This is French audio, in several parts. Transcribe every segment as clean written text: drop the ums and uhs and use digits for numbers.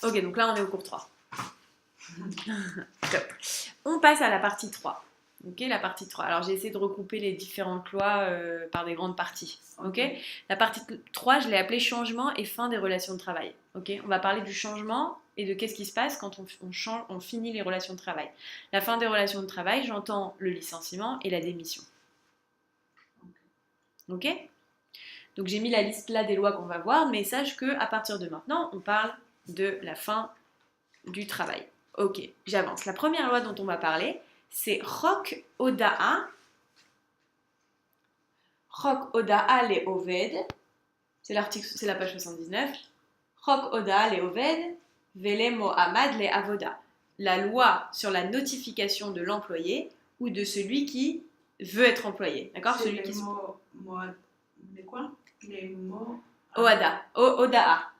Ok, donc là, on est au cours 3. Top. On passe à la partie 3. Ok, la partie 3. Alors, j'ai essayé de regrouper les différentes lois par des grandes parties. Ok. La partie 3, je l'ai appelée changement et fin des relations de travail. Ok. On va parler du changement et de qu'est-ce qui se passe quand on finit les relations de travail. La fin des relations de travail, j'entends le licenciement et la démission. Ok. Donc, j'ai mis la liste là des lois qu'on va voir, mais sache qu'à partir de maintenant, on parle de la fin du travail. Ok, j'avance. La première loi dont on va parler, c'est Chok Oda'a. Chok Oda'a le Oved. C'est la page 79. Chok Oda'a le Oved, Vele Mohamad le Avoda. La loi sur la notification de l'employé ou de celui qui veut être employé. D'accord? C'est celui qui les quoi? Les mots. Oda'a.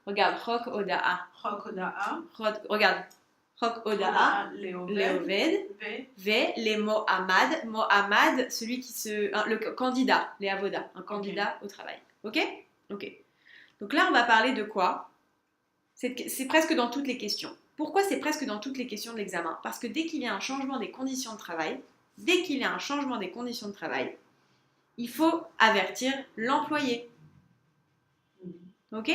Regarde, Chok Oda'a. Chok Oda'a. Regarde. Chok Oda'a, Léoved, V, les Mohamad. Mohamad, celui qui le candidat, les avoda, un candidat au travail. Ok. Donc là, on va parler de quoi? C'est presque dans toutes les questions. Pourquoi c'est presque dans toutes les questions de l'examen? Parce que dès qu'il y a un changement des conditions de travail, il faut avertir l'employé. Ok?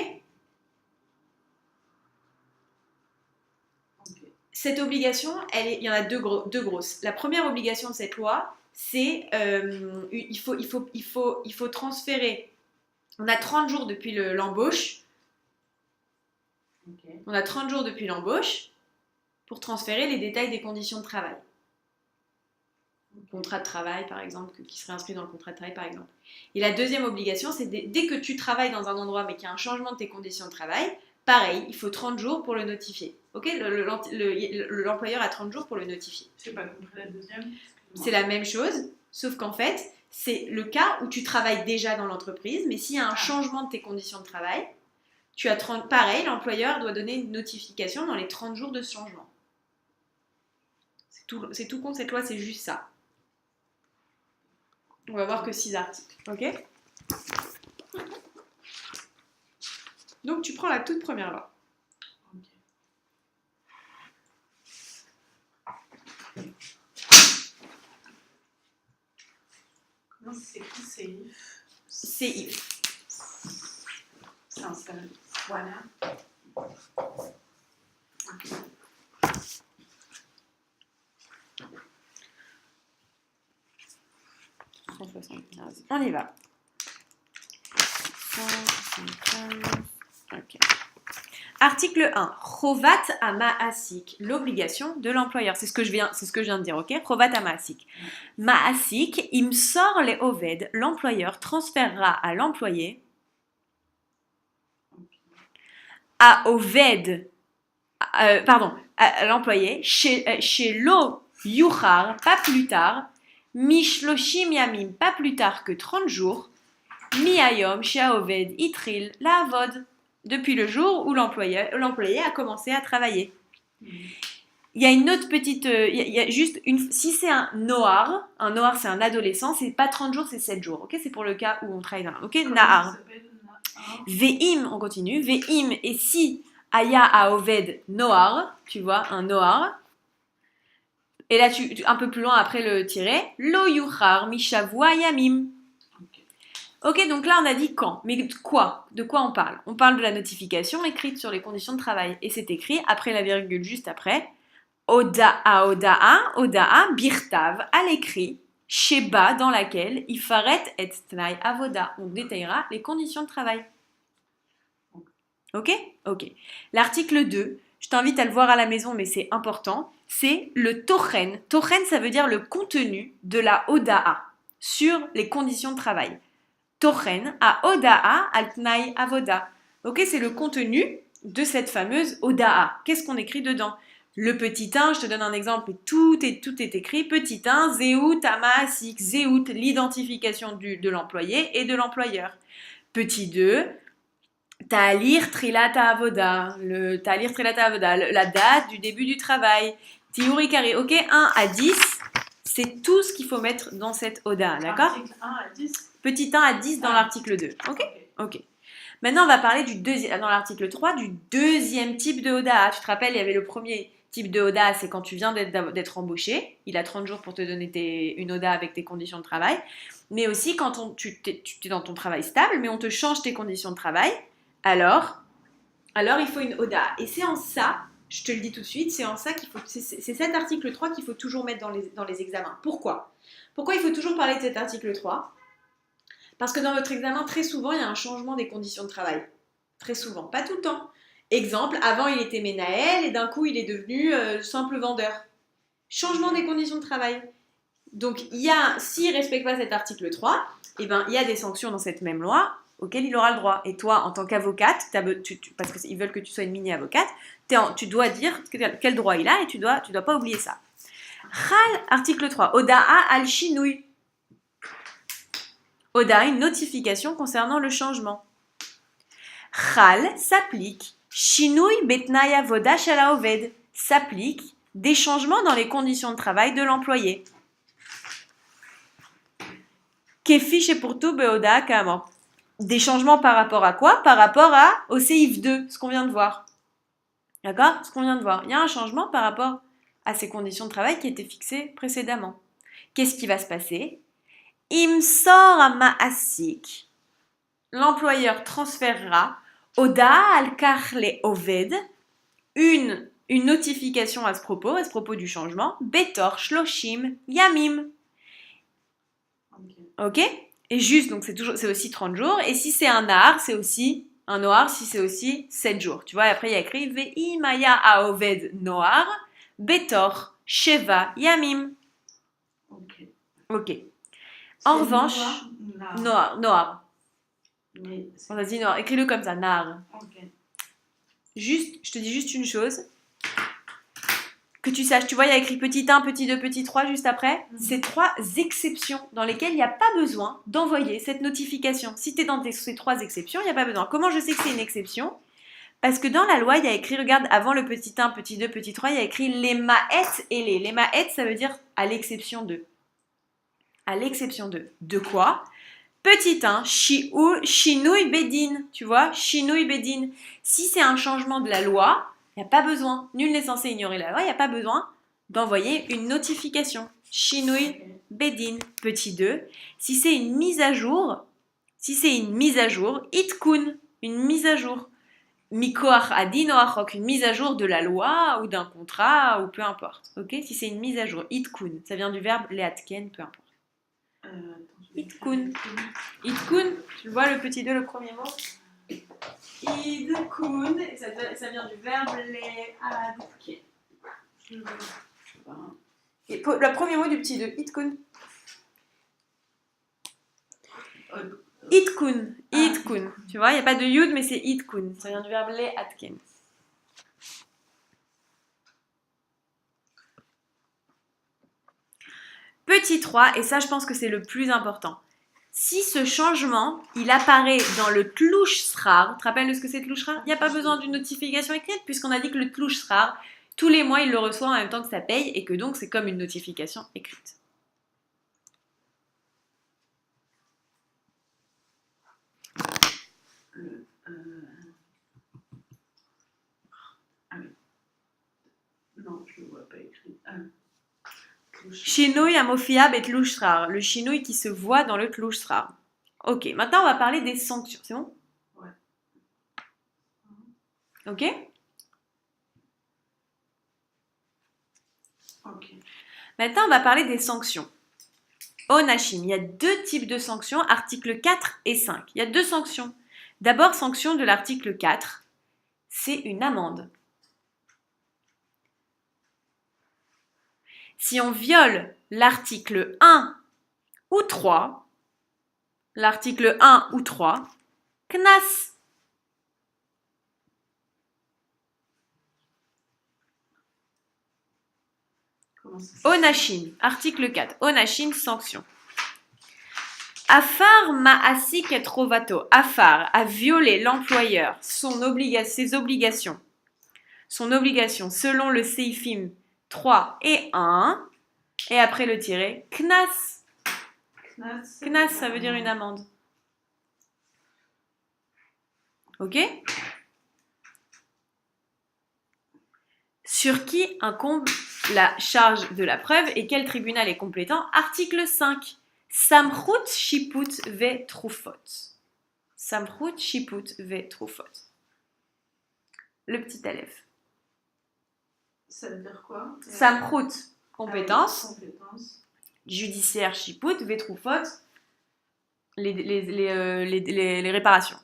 Cette obligation, il y en a deux grosses. La première obligation de cette loi, c'est il faut transférer. On a 30 jours depuis l'embauche. Okay. On a 30 jours depuis l'embauche pour transférer les détails des conditions de travail. Contrat de travail, par exemple, qui serait inscrit dans le contrat de travail, par exemple. Et la deuxième obligation, c'est dès que tu travailles dans un endroit mais qu'il y a un changement de tes conditions de travail, pareil, il faut 30 jours pour le notifier. Ok, l'employeur a 30 jours pour le notifier. Je n'ai pas compris la deuxième. C'est la même chose, sauf qu'en fait, c'est le cas où tu travailles déjà dans l'entreprise, mais s'il y a un changement de tes conditions de travail, pareil, l'employeur doit donner une notification dans les 30 jours de ce changement. C'est tout con, cette loi, c'est juste ça. On va voir que 6 articles, ok? Donc, tu prends la toute première loi. Comment c'est écrit Seif? Seif. C'est un seul. Voilà. Okay. On y va. 175. Ok. Article 1. Chovat Ma'asik, l'obligation de l'employeur. C'est ce que je viens de dire, ok? Chovat Ma'asik. Ma'asik, imsor les oved, l'employeur transférera à l'employé, à l'employé, chez lo yuchar, pas plus tard, mishloshim yamim, pas plus tard que 30 jours, mi-ayom, chez oved, itril, la avod, depuis le jour où l'employé a commencé à travailler. Il y a une autre petite... il y a juste une... Si c'est un noar c'est un adolescent, c'est pas 30 jours, c'est 7 jours. Ok, c'est pour le cas où on travaille dans... Ok, nahar. Ve'im, on continue. Ve'im, et si aya aoved noar, tu vois, un noar, et là, un peu plus loin après le tiret, lo yuchar mishavua yamim. Ok, donc là on a dit quand, mais de quoi on parle? On parle de la notification écrite sur les conditions de travail, et c'est écrit après la virgule juste après, Oda'a, birtav, à l'écrit, sheba, dans laquelle ifaret et tnai avoda, on détaillera les conditions de travail. Ok. L'article 2, je t'invite à le voir à la maison, mais c'est important, c'est le tochen. Tochen, ça veut dire le contenu de la Oda'a sur les conditions de travail. Tochen à Oda'a al tnai avoda. Ok, c'est le contenu de cette fameuse Oda'a. Qu'est-ce qu'on écrit dedans? Le petit 1, je te donne un exemple, tout est écrit. Petit 1, Zéout, Ama'asik, Zéout, l'identification de l'employé et de l'employeur. Petit 2, Ta'alir Trilata Avoda, la date du début du travail. Tiuri Kari, ok, 1 à 10, c'est tout ce qu'il faut mettre dans cette Oda'a, d'accord? Article 1 à 10. Petit 1 à 10 dans l'article 2, ok. Maintenant, on va parler dans l'article 3 du deuxième type de Hoda. Tu te rappelles, il y avait le premier type de Hoda, c'est quand tu viens d'être embauché. Il a 30 jours pour te donner une Hoda avec tes conditions de travail. Mais aussi quand tu es dans ton travail stable, mais on te change tes conditions de travail, alors il faut une Hoda. Et c'est en ça, je te le dis tout de suite, c'est en ça qu'il faut. C'est cet article 3 qu'il faut toujours mettre dans les examens. Pourquoi il faut toujours parler de cet article 3 ? Parce que dans votre examen, très souvent, il y a un changement des conditions de travail. Très souvent, pas tout le temps. Exemple, avant il était Ménaël et d'un coup il est devenu simple vendeur. Changement des conditions de travail. Donc, s'il ne respecte pas cet article 3, eh ben, il y a des sanctions dans cette même loi auxquelles il aura le droit. Et toi, en tant qu'avocate, parce qu'ils veulent que tu sois une mini-avocate, tu dois dire quel droit il a et tu dois pas oublier ça. Khal, article 3. Oda'a al-shinouy. Oda, une notification concernant le changement. Khal s'applique. Shinouy betnaya voda shala oved s'applique des changements dans les conditions de travail de l'employé. Kefi chez Porto beoda kama. Des changements par rapport à quoi ? Par rapport au CIF 2, ce qu'on vient de voir. D'accord ? Ce qu'on vient de voir. Il y a un changement par rapport à ces conditions de travail qui étaient fixées précédemment. Qu'est-ce qui va se passer ? Imsor ma'asik. L'employeur transférera Oda al-Karle Oved, une notification à ce propos du changement, Betor Shloshim Yamim. Ok ? Et juste, donc c'est aussi 30 jours. Et si c'est un Nahar, c'est aussi un Noar, si c'est aussi 7 jours. Tu vois, et après il y a écrit Ve'imaya Aoved Noar, Betor Sheva Yamim. Ok. En revanche, Noar. On a dit Noar. Écris-le comme ça, Nahar. Okay. Juste, je te dis juste une chose. Que tu saches, tu vois, il y a écrit petit 1, petit 2, petit 3 juste après. C'est 3 exceptions dans lesquelles il n'y a pas besoin d'envoyer cette notification. Si tu es dans ces 3 exceptions, il n'y a pas besoin. Comment je sais que c'est une exception ? Parce que dans la loi, il y a écrit, regarde, avant le petit 1, petit 2, petit 3, il y a écrit les ma'et et les. Les ma'et, ça veut dire à l'exception de. À l'exception de. De quoi ? Petit 1, shinouy bedin. Tu vois, shinouy bedin. Si c'est un changement de la loi, il n'y a pas besoin, nul n'est censé ignorer la loi, il n'y a pas besoin d'envoyer une notification. Shinouy bedin. Petit 2, si c'est une mise à jour, itkun, une mise à jour. Mikoach adin oachok, une mise à jour de la loi ou d'un contrat ou peu importe. Ok, si c'est une mise à jour, itkun, ça vient du verbe leatken, peu importe. Itkun. Itkun, tu vois le petit 2, le premier mot. Idkun, et ça vient du verbe leatken. Et le premier mot du petit 2, itkun. Itkun, itkun. Tu vois, il n'y a pas de yud, mais c'est itkun. Ça vient du verbe leatken. Petit 3, et ça je pense que c'est le plus important. Si ce changement, il apparaît dans le tlouch srar, tu te rappelles de ce que c'est tlouch srar ? Il n'y a pas besoin d'une notification écrite, puisqu'on a dit que le tlouch srar, tous les mois, il le reçoit en même temps que ça paye, et que donc c'est comme une notification écrite. Non, je ne le vois pas écrit. Shinouy amofiab et tlouch srar, le shinouy qui se voit dans le tlouch srar. Ok, maintenant on va parler des sanctions, c'est bon ? Ouais. Ok ? Ok. Maintenant on va parler des sanctions. Onashim, il y a 2 types de sanctions, articles 4 et 5. Il y a 2 sanctions. D'abord, sanction de l'article 4, c'est une amende. Si on viole l'article 1 ou 3, knas. Onashim, article 4, Onashim, sanction. Afar ma'asik et trovato. Afar a violé l'employeur, ses obligations. Son obligation selon le Seifim 3 et 1. Et après le tiret, knas. Knas, ça veut dire une amende. Ok? Sur qui incombe la charge de la preuve et quel tribunal est compétent? Article 5. Samchut shiput ve trufot. Samchut shiput ve trufot. Le petit élève. Ça veut dire quoi? Samchut, compétence. Compétence. Judiciaire shiput ve trufot, les réparations.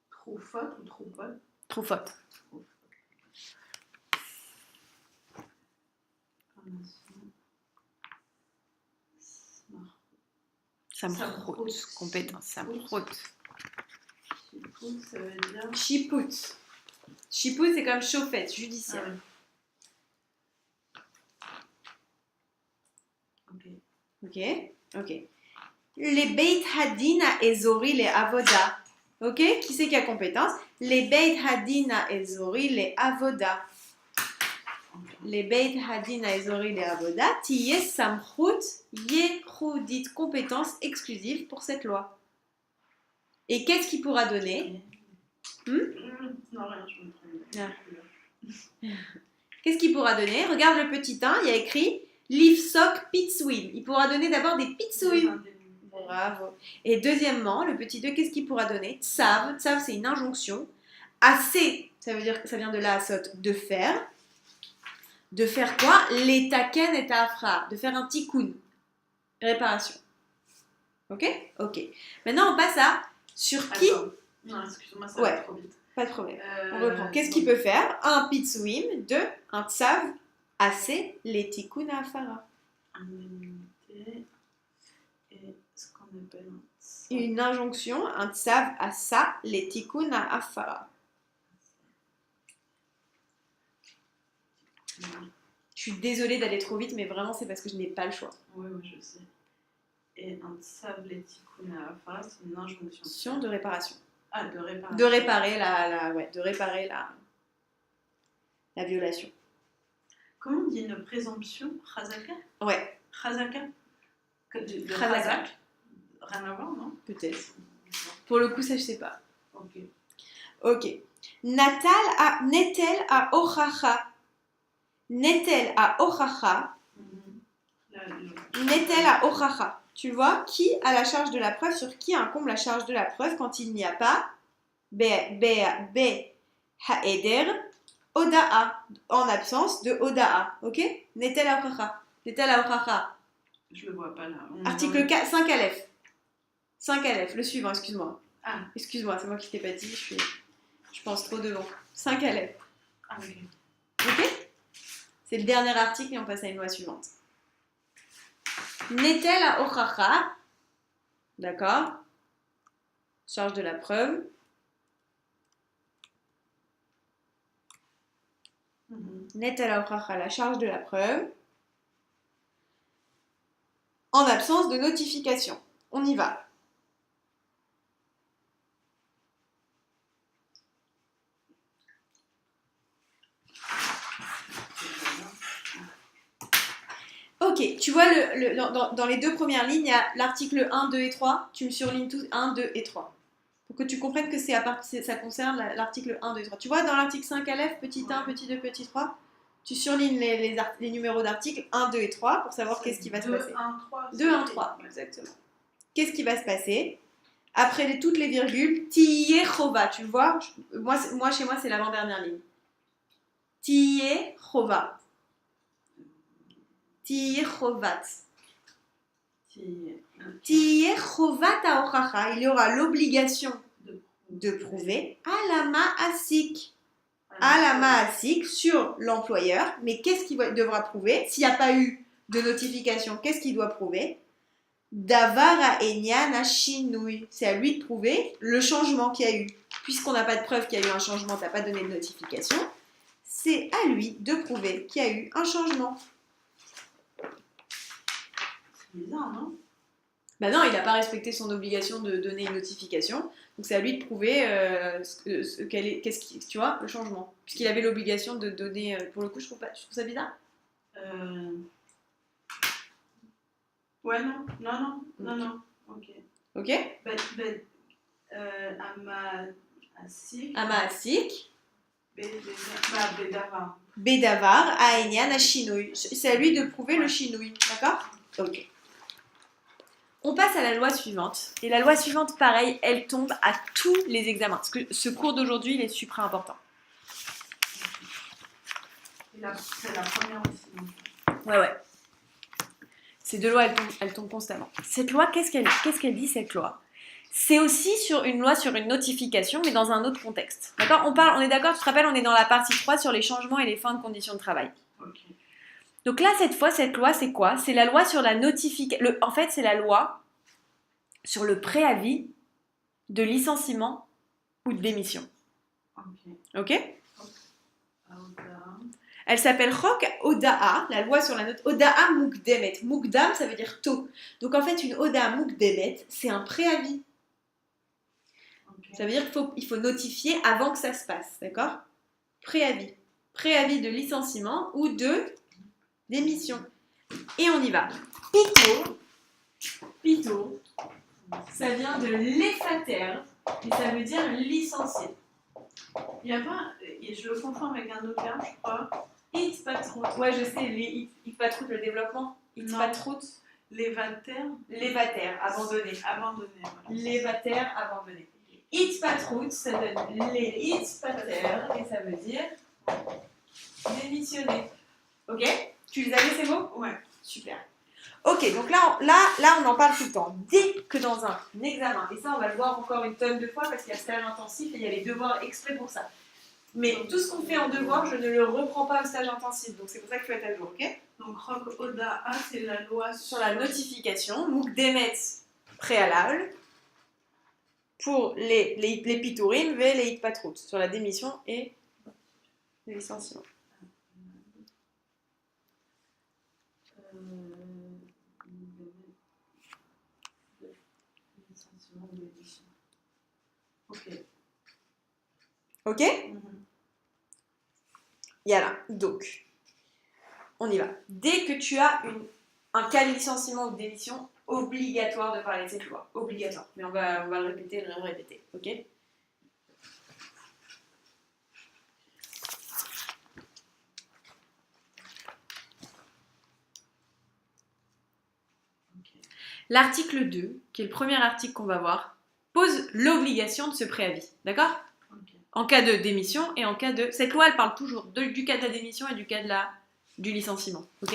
Troufot ou troupot? Trufot. Samchut, compétence. Samchut. Shiput, ça veut dire. Shiput. Shiput, c'est comme chauffette, judiciaire. Ok. Ok. Les Beit Hadin à Ezori, les Avoda. Ok? Qui c'est qui a compétence? Les Beit Hadin à Ezori, les Avoda. Les Beit Hadin à Ezori, les Avoda. Tiye Samchut Yehudit, compétence exclusive pour cette loi. Et qu'est-ce qu'il pourra donner? Non, rien, je me trompe. Qu'est-ce qu'il pourra donner? Regarde le petit 1, il y a écrit Livsok Pitsuim. Il pourra donner d'abord des Pitsuim. Bravo. Et deuxièmement, le petit 2, qu'est-ce qu'il pourra donner? Tsav. Tsav, c'est une injonction. Assez, ça veut dire que ça vient de la asot, de faire. De faire quoi? L'étaken et afra. De faire un tikkun. Réparation. Ok? Ok. Maintenant, on passe à sur qui? Attends. Non, excuse-moi, ça va trop vite. Pas de problème. On reprend. Qu'est-ce qu'il peut faire? Un pitsuim, 2, un tsav, assez, les tikkun afara. Indemnité et ce qu'on appelle un tsav. Une injonction, un tsav à ça, les tikkun afara. Je suis désolée d'aller trop vite, mais vraiment c'est parce que je n'ai pas le choix. Oui, je sais. Et un tsav les tikkun afara, c'est une injonction. Injonction de réparation. Ah, de réparation. De réparer la violation. Comment on dit une présomption? Chazaka? Ouais. Chazaka? Chazaka. Rien à voir, non? Peut-être. Pour le coup, ça je sais pas. Ok. Ok. Netel à ochacha. Netel à ochacha. Netel à ochacha. Tu vois, qui a la charge de la preuve? Sur qui incombe la charge de la preuve quand il n'y a pas haeder oda'a, en absence de oda'a. Ok? Netel à ochacha. Netel à ochacha. Je le vois pas là. Article 4, 5 Aleph. 5 Aleph, le suivant, excuse-moi. Ah. Excuse-moi, c'est moi qui t'ai pas dit, je pense trop devant. 5 Aleph. Ah, ok. Ok? C'est le dernier article et on passe à une loi suivante. Netel à ochacha. D'accord? Charge de la preuve. Netel à ochacha, la charge de la preuve. En absence de notification. On y va. Ok, tu vois, dans les deux premières lignes, il y a l'article 1, 2 et 3. Tu me surlignes tous 1, 2 et 3. Pour que tu comprennes que ça concerne l'article 1, 2 et 3. Tu vois, dans l'article 5 Aleph, petit 1, petit 2, petit 3, tu surlignes les numéros d'articles 1, 2 et 3 pour savoir qu'est-ce qui va se passer. 2, 1, 3. 2, 1, 3, exactement. Qu'est-ce qui va se passer? Après toutes les virgules, Tiye Chova, tu vois, moi, chez moi, c'est l'avant-dernière ligne. Tiye Chova. Tiye Chovat. Tiye Chovat à Ochacha. Il y aura l'obligation de prouver Alama Asik. Alama Asik sur l'employeur. Mais qu'est-ce qu'il devra prouver? S'il n'y a pas eu de notification, qu'est-ce qu'il doit prouver? Davara Enyan Ashinui. C'est à lui de prouver le changement qu'il y a eu. Puisqu'on n'a pas de preuve qu'il y a eu un changement, tu n'as pas donné de notification. C'est à lui de prouver qu'il y a eu un changement. C'est bizarre, non? Bah non, il n'a pas respecté son obligation de donner une notification. Donc c'est à lui de prouver qu'est-ce qui, tu vois, le changement. Puisqu'il avait l'obligation de donner. Pour le coup, je trouve ça bizarre. Euh, Ouais, non, non, non, non, non. Ok. Ok. Asik. Amaasik, Bedavar. Bedavar, Aenyan, Ashinouy. C'est à lui de prouver le Shinouy. D'accord. Ok. On passe à la loi suivante. Et la loi suivante, pareil, elle tombe à tous les examens. Parce que ce cours d'aujourd'hui, il est super important. C'est la première aussi. Ouais. Ces deux lois, elles tombent constamment. Cette loi, qu'est-ce qu'elle dit, cette loi? C'est aussi une loi sur une notification, mais dans un autre contexte. D'accord? On est d'accord, tu te rappelles, on est dans la partie 3 sur les changements et les fins de conditions de travail. Ok. Donc là, cette loi, c'est quoi? C'est la loi sur la notification. En fait, c'est la loi sur le préavis de licenciement ou de démission. Ok. Ok? Elle s'appelle Chok Oda'a, la loi sur la note. Oda'a Mukdemet. Mukdam, ça veut dire tôt. Donc en fait, une Oda'a Mukdemet, c'est un préavis. Okay. Ça veut dire qu'il faut notifier avant que ça se passe. D'accord? Préavis. Préavis de licenciement ou de démission. Et on y va. Pito, ça vient de l'effater et ça veut dire licencier. Il y a pas, et je le confonds avec un autre terme, je crois. Hitpatrout. Ouais, je sais, Hitpatrout, le développement. Hitpatrout. Lévater, abandonné. Abandonné. Voilà. Lévater, abandonné. Hitpatrout, ça donne les hitpater et ça veut dire démissionner. Ok? Tu les avais ces mots? Ouais. Super. Ok, donc là, on en parle tout le temps. Dès que dans un examen, et ça on va le voir encore une tonne de fois parce qu'il y a stage intensif et il y a les devoirs exprès pour ça. Mais tout ce qu'on fait en devoir, je ne le reprends pas au stage intensif, donc c'est pour ça qu'il faut être à jour, ok? Donc Chok Oda'a, c'est la loi sur la notification, Mukdemet préalable, pour les pitourim, et les hitpatrout, sur la démission et le licenciement. Ok. Ok? Yala, donc, on y va. Dès que tu as un cas de licenciement ou de démission, obligatoire de parler de cette loi. Obligatoire. Mais on va le répéter, le répéter. Ok? L'article 2, qui est le premier article qu'on va voir, pose l'obligation de ce préavis. D'accord? Okay. En cas de démission et en cas de... Cette loi, elle parle toujours du cas de la démission et du cas du licenciement. Ok?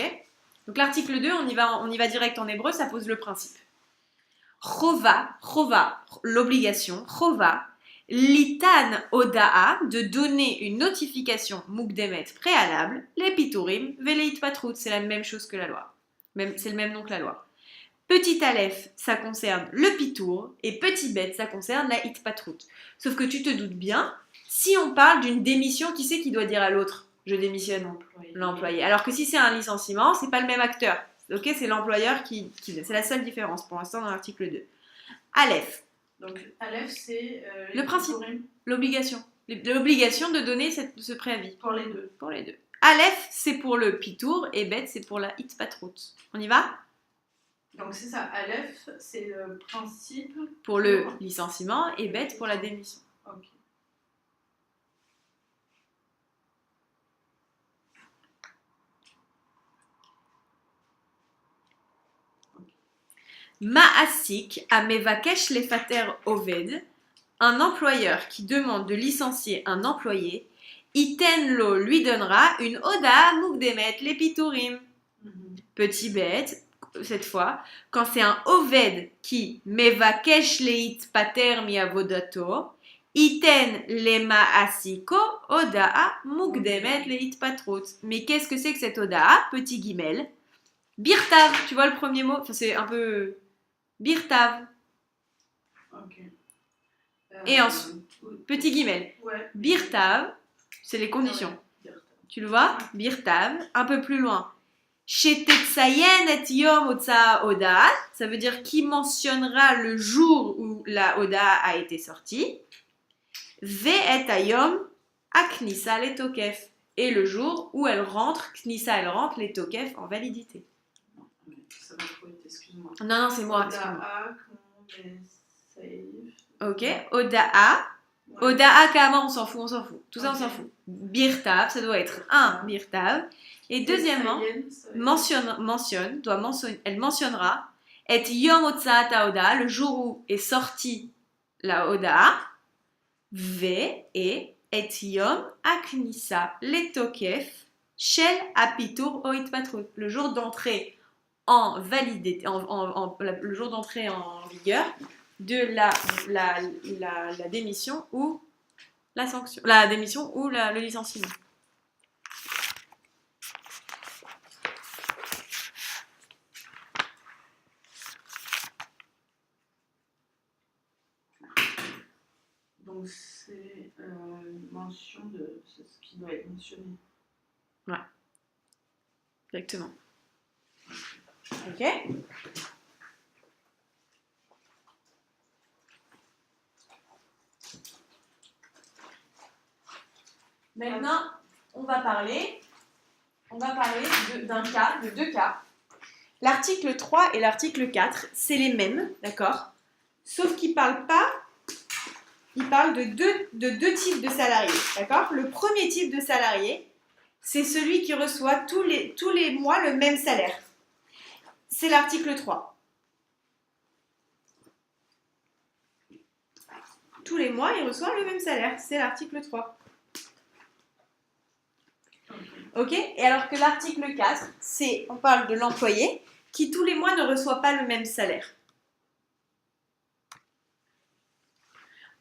Donc l'article 2, on y va direct en hébreu, ça pose le principe. Chova, l'obligation, chova, litan oda'a, de donner une notification mukdemet préalable, les pitourim, veleit patrout, c'est la même chose que la loi. C'est le même nom que la loi. Petit aleph, ça concerne le pitour, et petit bet, ça concerne la hitpatrout. Sauf que tu te doutes bien, si on parle d'une démission, qui c'est qui doit dire à l'autre « je démissionne » L'employé. Alors que si c'est un licenciement, c'est pas le même acteur. Ok, c'est l'employeur qui c'est la seule différence pour l'instant dans l'article 2. Aleph. Donc Aleph, c'est le principe, l'obligation. L'obligation de donner ce préavis. Pour les deux. Pour les deux. Aleph, c'est pour le pitour, et bet, c'est pour la hitpatrout. On y va? Donc c'est ça, Aleph, c'est le principe pour le licenciement et bet pour la démission. Ok. Ma'asik amevakesh lefater oved, un employeur qui demande de licencier un employé, itenlo lui donnera une oda mukdemet lepiturim. Petit bête, cette fois, quand c'est un oved qui mevakesh leit pater mi avodato, iten lema asiko odaa mukdemet leit patrut. Mais qu'est-ce que c'est que cette odaa? Petit guimel. Birtav, tu vois le premier mot? Enfin, c'est un peu... Birtav. Ok. Et ensuite, petit guimel. Ouais. Birtav, c'est les conditions. Ouais. Tu le vois? Birtav, un peu plus loin. Shetetzayen et yom hotza oda, ça veut dire qui mentionnera le jour où la oda a été sortie. Ve et ayom aknisa le tokef, et le jour où elle rentre, knisa elle rentre, les tokef en validité. Non, mais ça va trop vite, excuse-moi. Non, c'est moi, excuse-moi. Oda'a, comment on save. Ok, Oda'a. Ouais. Oda'a Kama, on s'en fout. Tout ça, on s'en fout. Birtav, ça doit être un Birtav. Et deuxièmement, elle mentionnera et Yom Hotzaat Oda, le jour où est sortie la Oda, Ve et Yom Aknisa Letokef Shel Apitur Oit Patrut, le jour d'entrée en validité, le jour d'entrée en vigueur de la démission ou la sanction, la démission ou le licenciement. Donc c'est une mention de ce qui doit être mentionné. Ouais. Exactement. Ok. Maintenant, on va parler de deux cas. L'article 3 et l'article 4, c'est les mêmes, d'accord? Sauf qu'ils parlent de deux types de salariés, d'accord? Le premier type de salarié, c'est celui qui reçoit tous les mois le même salaire. C'est l'article 3. Tous les mois, il reçoit le même salaire. C'est l'article 3. Ok? Et alors que l'article 4, on parle de l'employé qui tous les mois ne reçoit pas le même salaire.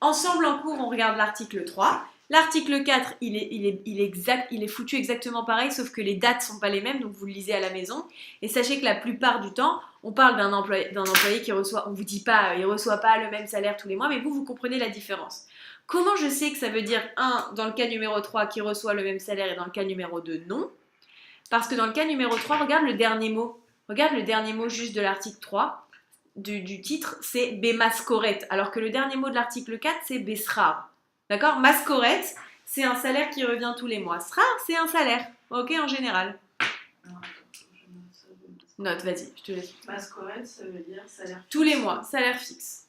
Ensemble en cours, on regarde l'article 3. L'article 4, il est foutu exactement pareil, sauf que les dates ne sont pas les mêmes, donc vous le lisez à la maison. Et sachez que la plupart du temps, on parle d'un employé qui reçoit, on ne vous dit pas, il ne reçoit pas le même salaire tous les mois, mais vous comprenez la différence. Comment je sais que ça veut dire, dans le cas numéro 3, qui reçoit le même salaire, et dans le cas numéro 2, non? Parce que dans le cas numéro 3, regarde le dernier mot. Regarde le dernier mot juste de l'article 3. Du titre, c'est Bemascoret, alors que le dernier mot de l'article 4, c'est Besrar. D'accord? Mascoret, c'est un salaire qui revient tous les mois. Srar, c'est un salaire, ok, en général. Note, vas-y, je te laisse. Mascoret, ça veut dire salaire fixe. Tous les mois, salaire fixe.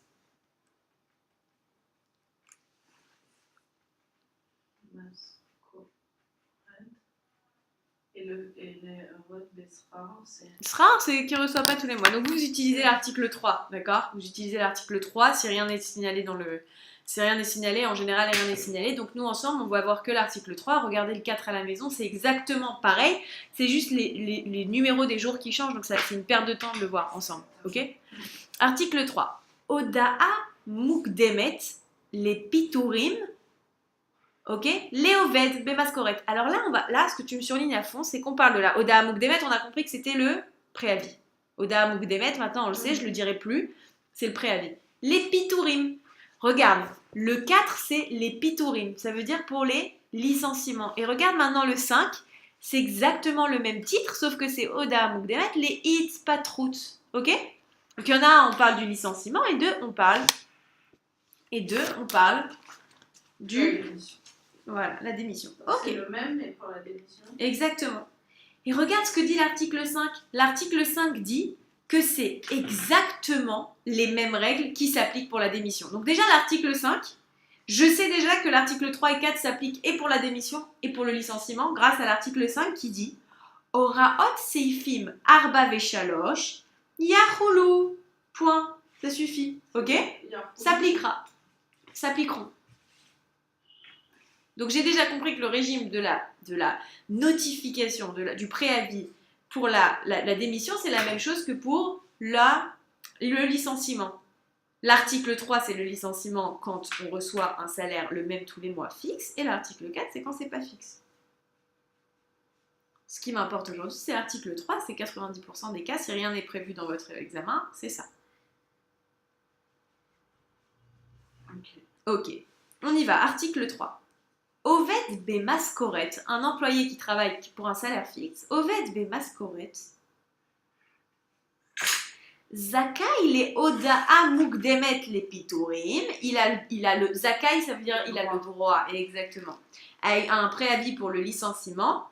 Et les votes Besrar, c'est... Srar, c'est qui ne reçoit pas tous les mois. Donc vous utilisez l'article 3, d'accord? Vous utilisez l'article 3 si rien n'est signalé en général rien n'est signalé. Donc nous ensemble, on va voir que l'article 3. Regardez le 4 à la maison, c'est exactement pareil. C'est juste les numéros des jours qui changent, donc c'est une perte de temps de le voir ensemble, ok? Article 3. Oda'a mukdemet les piturim. Ok, Léoved, Bemascoret. Alors là, ce que tu me surlignes à fond, c'est qu'on parle de la Oda Mukdemet, on a compris que c'était le préavis. Oda Mukdemet, maintenant on le sait, je le dirai plus, c'est le préavis. Les Pitourim. Regarde, le 4, c'est les Pitourim, ça veut dire pour les licenciements. Et regarde maintenant le 5, c'est exactement le même titre, sauf que c'est Oda Mukdemet, les Hits Patrout. Ok? Donc il y en a un, on parle du licenciement, et deux, on parle du... Voilà, la démission. Ok. C'est le même, mais pour la démission. Exactement. Et regarde ce que dit l'article 5. L'article 5 dit que c'est exactement les mêmes règles qui s'appliquent pour la démission. Donc déjà, l'article 5, je sais déjà que l'article 3 et 4 s'appliquent et pour la démission et pour le licenciement grâce à l'article 5 qui dit Oraot seifim arba veshalosh yachulu. Point. Ça suffit. Ok? S'appliqueront. Donc j'ai déjà compris que le régime de la notification, du préavis pour la démission, c'est la même chose que pour le licenciement. L'article 3, c'est le licenciement quand on reçoit un salaire le même tous les mois fixe, et l'article 4, c'est quand c'est pas fixe. Ce qui m'importe aujourd'hui, c'est l'article 3, c'est 90% des cas, si rien n'est prévu dans votre examen, c'est ça. Ok, on y va, article 3. Oved bemaskoret, un employé qui travaille pour un salaire fixe. Oved bemaskoret. Zakai les oda'a mukdemet les piturim. Il a le zakai, ça veut dire il a le droit, exactement, à un préavis pour le licenciement.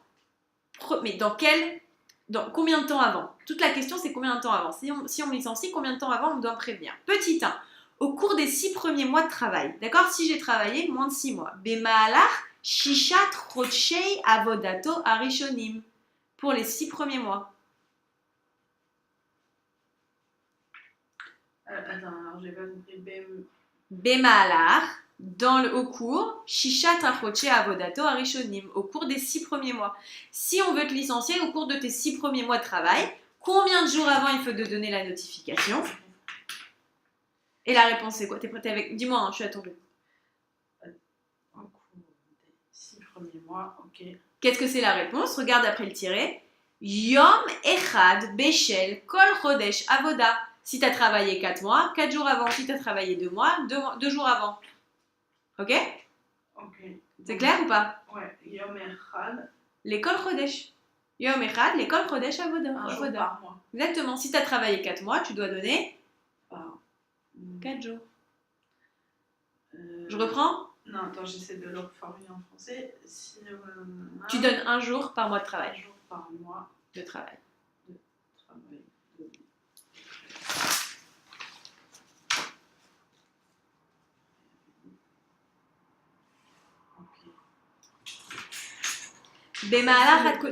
Mais dans combien de temps avant? Toute la question c'est combien de temps avant. Si on me licencie, combien de temps avant on doit me prévenir? Petit 1. Au cours des 6 premiers mois de travail. D'accord? Si j'ai travaillé moins de 6 mois. Bemaalach shishat chodshei avodato arishonim. Pour les 6 premiers mois. Attends, alors j'ai pas compris. Bemaalach, au cours, shishat chodshei avodato arishonim. Au cours des 6 premiers mois. Si on veut te licencier au cours de tes 6 premiers mois de travail, combien de jours avant il faut te donner la notification? Et la réponse c'est quoi? T'es prête avec? Dis-moi, hein, je suis à ton tour. Au cours des 6 premiers mois, ok. Qu'est-ce que c'est la réponse? Regarde après le tiret. Yom echad beshel kol chodesh avoda. Si tu as travaillé 4 mois, 4 jours avant. Si tu as travaillé 2 mois, 2 jours avant. Ok? Ok. C'est clair ou pas? Ouais. Yom echad. L'école chodesh. Yom echad, l'école chodesh avoda. Un jour par mois. Exactement. Si tu as travaillé 4 mois, tu dois donner 4 jours. Je reprends? Non, attends, j'essaie de le reformuler en français. Si, tu donnes 1 jour par mois de travail. 1 jour par mois de travail.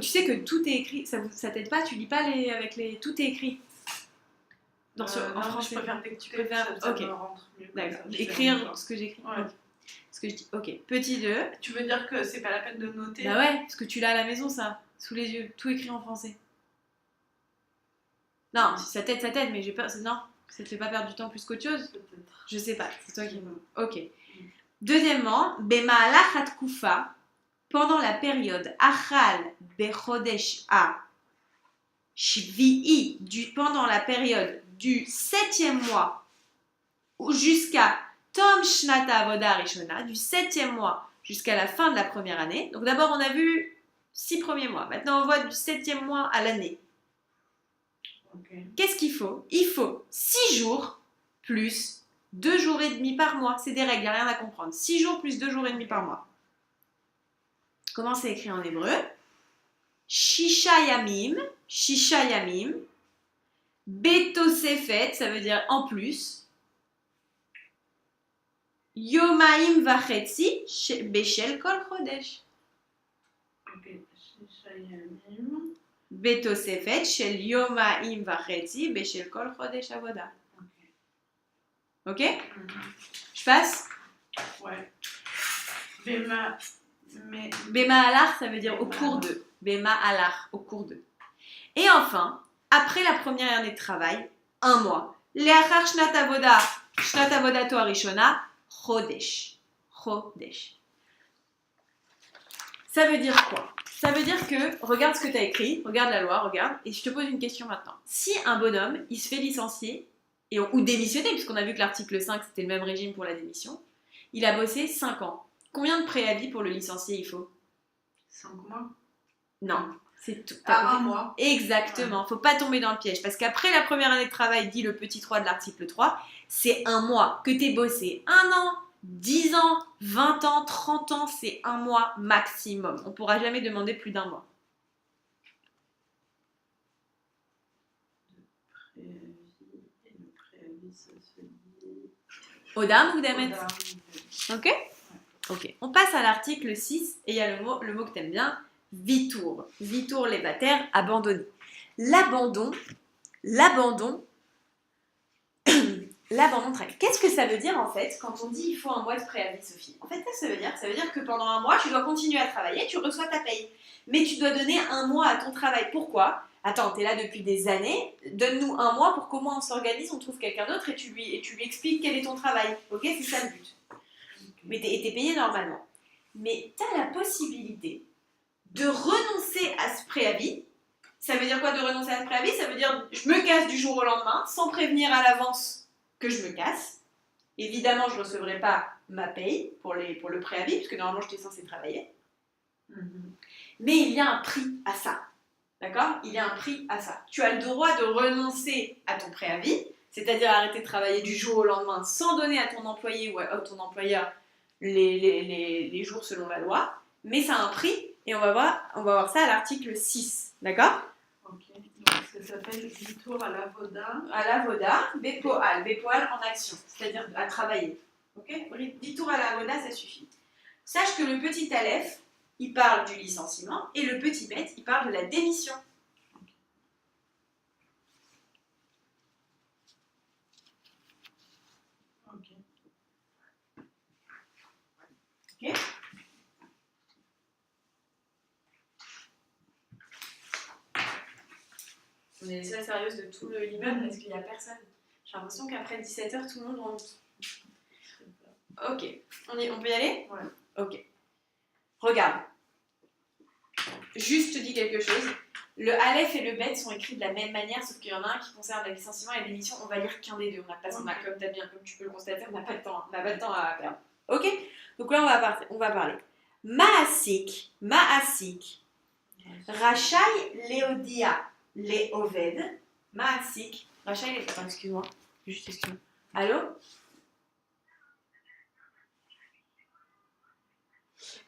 Tu sais que tout est écrit, ça t'aide pas, tu lis pas tout est écrit. En français. Je préfère que tu préfères. Ok. D'accord. Écrire ce que j'écris. Ouais. Okay. Ce que je dis. Ok. Petit 2. Tu veux dire que c'est pas la peine de noter? Bah ouais, parce que tu l'as à la maison, ça, sous les yeux, tout écrit en français. Non, si ça t'aide, mais j'ai peur. Non, ça te fait pas perdre du temps plus qu'autre chose? Peut-être. Je sais pas, c'est toi qui me. Ok. Deuxièmement, Bemaalach hatkufa, pendant la période Achal bechodesh a shvi'i, pendant la période du 7e mois jusqu'à Tom Shnata Avoda Rishona, du 7e mois jusqu'à la fin de la première année. Donc d'abord on a vu 6 premiers mois, maintenant on voit du 7e mois à l'année. Okay. Qu'est-ce qu'il faut? Il faut 6 jours plus 2 jours et demi par mois. C'est des règles, il n'y a rien à comprendre. 6 jours plus 2 jours et demi par mois. Comment c'est écrit en hébreu? Shisha yamim, betosefet, ça veut dire en plus. Yomaim vachetzi, beshel kol chodesh. Ok, shisha yamim. Betosefet, shel yomaim vachetzi, beshel kol chodesh avoda. Ok? Je passe? Ouais. Bemaalach, ça veut dire au cours de. Bemaalach, au cours de. Et enfin, après la première année de travail, 1 mois. Leachar shnat avodato harishona, chodesh. Chodesh. Ça veut dire quoi? Ça veut dire que, regarde ce que tu as écrit, regarde la loi, regarde, et je te pose une question maintenant. Si un bonhomme, il se fait licencier, ou démissionner, puisqu'on a vu que l'article 5, c'était le même régime pour la démission, il a bossé 5 ans. Combien de préavis pour le licencier il faut? 5 mois? Non, c'est tout. 1 mois. Exactement, faut pas tomber dans le piège. Parce qu'après la première année de travail, dit le petit 3 de l'article 3, c'est 1 mois. Que t'aies bossé 1 an, 10 ans, 20 ans, 30 ans, c'est 1 mois maximum. On pourra jamais demander plus d'1 mois. Le préavis, ça se dit... Odam ou Damet? Ok? Ok. On passe à l'article 6 et il y a le mot que t'aimes bien, vitour. Vitour lébataire, abandonné. L'abandon travail. Qu'est-ce que ça veut dire en fait quand on dit il faut 1 mois de préavis, Sophie? En fait, qu'est-ce que ça veut dire? Ça veut dire que pendant 1 mois, tu dois continuer à travailler, tu reçois ta paye. Mais tu dois donner 1 mois à ton travail. Pourquoi? Attends, t'es là depuis des années, donne-nous 1 mois pour qu'au moins on s'organise, on trouve quelqu'un d'autre et tu lui expliques quel est ton travail. Ok? C'est ça le but. Mais t'es payé normalement. Mais tu as la possibilité de renoncer à ce préavis. Ça veut dire quoi de renoncer à ce préavis? Ça veut dire je me casse du jour au lendemain, sans prévenir à l'avance que je me casse. Évidemment, je ne recevrai pas ma paye pour le préavis, puisque normalement, j'étais censée travailler. Mais il y a un prix à ça. D'accord? Il y a un prix à ça. Tu as le droit de renoncer à ton préavis, c'est-à-dire arrêter de travailler du jour au lendemain sans donner à ton employé ou à ton employeur les jours selon la loi, mais ça a un prix et on va voir ça à l'article 6. D'accord? Ok. Donc ça s'appelle Bitour à l'avoda. À l'avoda, Bepoal. Bepoal en action, c'est-à-dire à travailler. Ok? 10 tours à l'avoda, ça suffit. Sache que le petit Aleph, il parle du licenciement et le petit Bet, il parle de la démission. Ok. Ok? On est les seules sérieuses de tout l'immeuble parce qu'il n'y a personne. J'ai l'impression qu'après 17h, tout le monde rentre. Ok. On peut y aller? Ouais. Ok. Regarde. Juste te dis quelque chose. Le Aleph et le Bet sont écrits de la même manière, sauf qu'il y en a un qui concerne le licenciement et l'émission. On va lire qu'un des deux. Comme tu peux le constater, on n'a pas de temps à perdre. Ok? Donc là, on va parler. Maasik, Rachai Leodia, Leoved, Maasik, Rachai, attends, excuse-moi. Allô?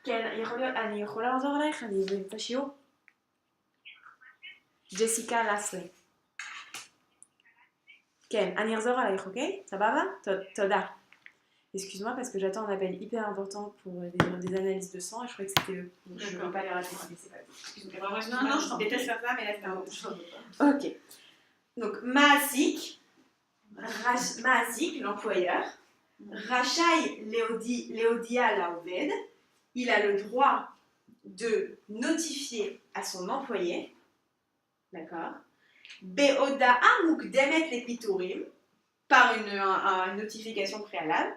כן, אני יכולה לעזור עלייך? אני באמצע שיעור. ג'סיקה לסרי. כן, אני אחזור עלייך, אוקיי? סבבה? תודה. Excuse-moi parce que j'attends un appel hyper important pour des analyses de sang et je crois que c'était eux. Donc je ne veux pas les rater, mais c'est pas grave. Excuse-moi. Non, je déteste faire ça, mais là c'est un peu. Ok. Donc, Maasik, l'employeur, Rachai Leodia Laoved, il a le droit de notifier à son employé, d'accord, Beoda'a mukdemet lepiturim, par une notification préalable.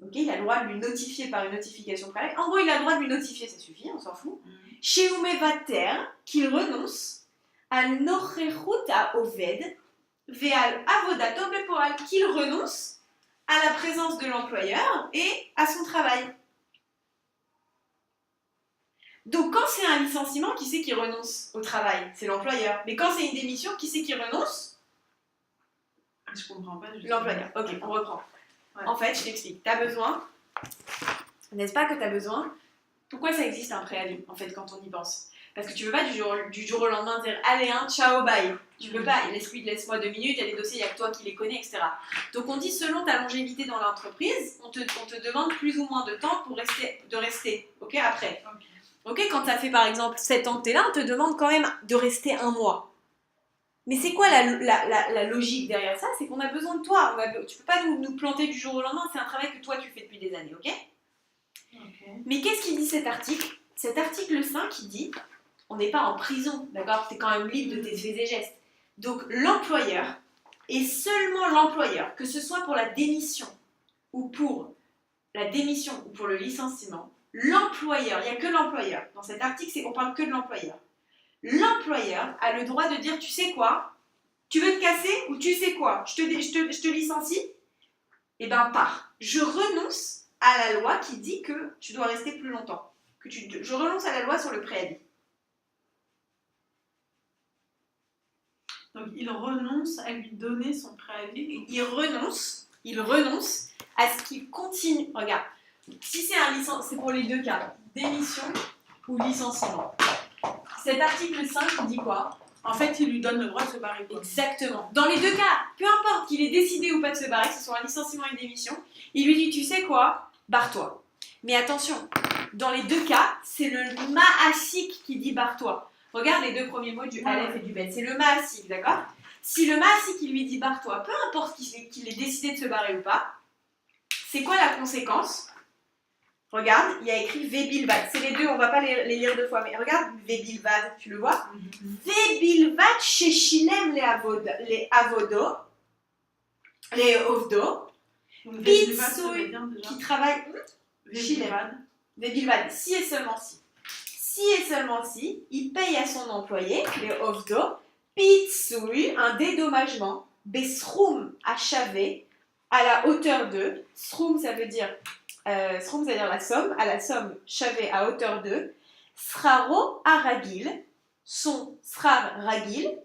Ok, il a le droit de lui notifier par une notification préalable. En gros, il a le droit de lui notifier, ça suffit, on s'en fout. Chez Umevater, qu'il renonce à Nochechut à Oved, Veal Avodato Bepoal, qu'il renonce à la présence de l'employeur et à son travail. Donc, quand c'est un licenciement, qui c'est qui renonce au travail? C'est l'employeur. Mais quand c'est une démission, qui c'est qui renonce? Je comprends pas. L'employeur. Ok, on reprend. Ouais. En fait, je t'explique. Tu as besoin, n'est-ce pas que tu as besoin? Pourquoi ça existe un préavis, en fait, quand on y pense? Parce que tu veux pas du jour au lendemain dire allez, ciao, bye. Tu peux pas. Laisse-moi 2 minutes, il y a des dossiers, il n'y a que toi qui les connais, etc. Donc, on dit selon ta longévité dans l'entreprise, on te demande plus ou moins de temps pour rester. Ok, après. Ok, quand ça fait par exemple 7 ans que tu es là, on te demande quand même de rester 1 mois. Mais c'est quoi la logique derrière ça? C'est qu'on a besoin de toi. Tu peux pas nous planter du jour au lendemain, c'est un travail que toi tu fais depuis des années, ok? Mais qu'est-ce qu'il dit cet article? Cet article 5, il dit, on n'est pas en prison, d'accord? Tu es quand même libre de tes faits et gestes. Donc l'employeur, et seulement l'employeur, que ce soit pour la démission ou pour le licenciement, l'employeur, il n'y a que l'employeur. Dans cet article, on parle que de l'employeur. L'employeur a le droit de dire, tu sais quoi? Tu veux te casser ou tu sais quoi? Je te licencie? Eh ben, pars. Je renonce à la loi qui dit que tu dois rester plus longtemps. Je renonce à la loi sur le préavis. Donc, il renonce à lui donner son préavis. Il renonce à ce qu'il continue. Regarde, si c'est c'est pour les deux cas, démission ou licenciement. Cet article 5 dit quoi? En fait, il lui donne le droit de se barrer. Quoi. Exactement. Dans les deux cas, peu importe qu'il ait décidé ou pas de se barrer, que ce soit un licenciement ou une démission, il lui dit, tu sais quoi? Barre-toi. Mais attention, dans les deux cas, c'est le Maasik qui dit barre-toi. Regarde les 2 premiers mots du Aleph et du Bet. C'est le Maasik, d'accord? Si le Maasik il lui dit barre-toi, peu importe qu'il ait décidé de se barrer ou pas, c'est quoi la conséquence? Regarde, il y a écrit Vebilvad. C'est les deux, on va pas les lire 2 fois, mais regarde Vebilvad, tu le vois? Vebilvad sheshilem les avodo, les ovdo, Pitsouille qui travaille. Vebilvad, si et seulement si. Si et seulement si, il paye à son employé, les ovdo, Pitsouille, un dédommagement, Besroum à Chavé, à la hauteur de, srum ça veut dire la somme, à la somme shavé à hauteur de, sraro aragil, son srar ragil,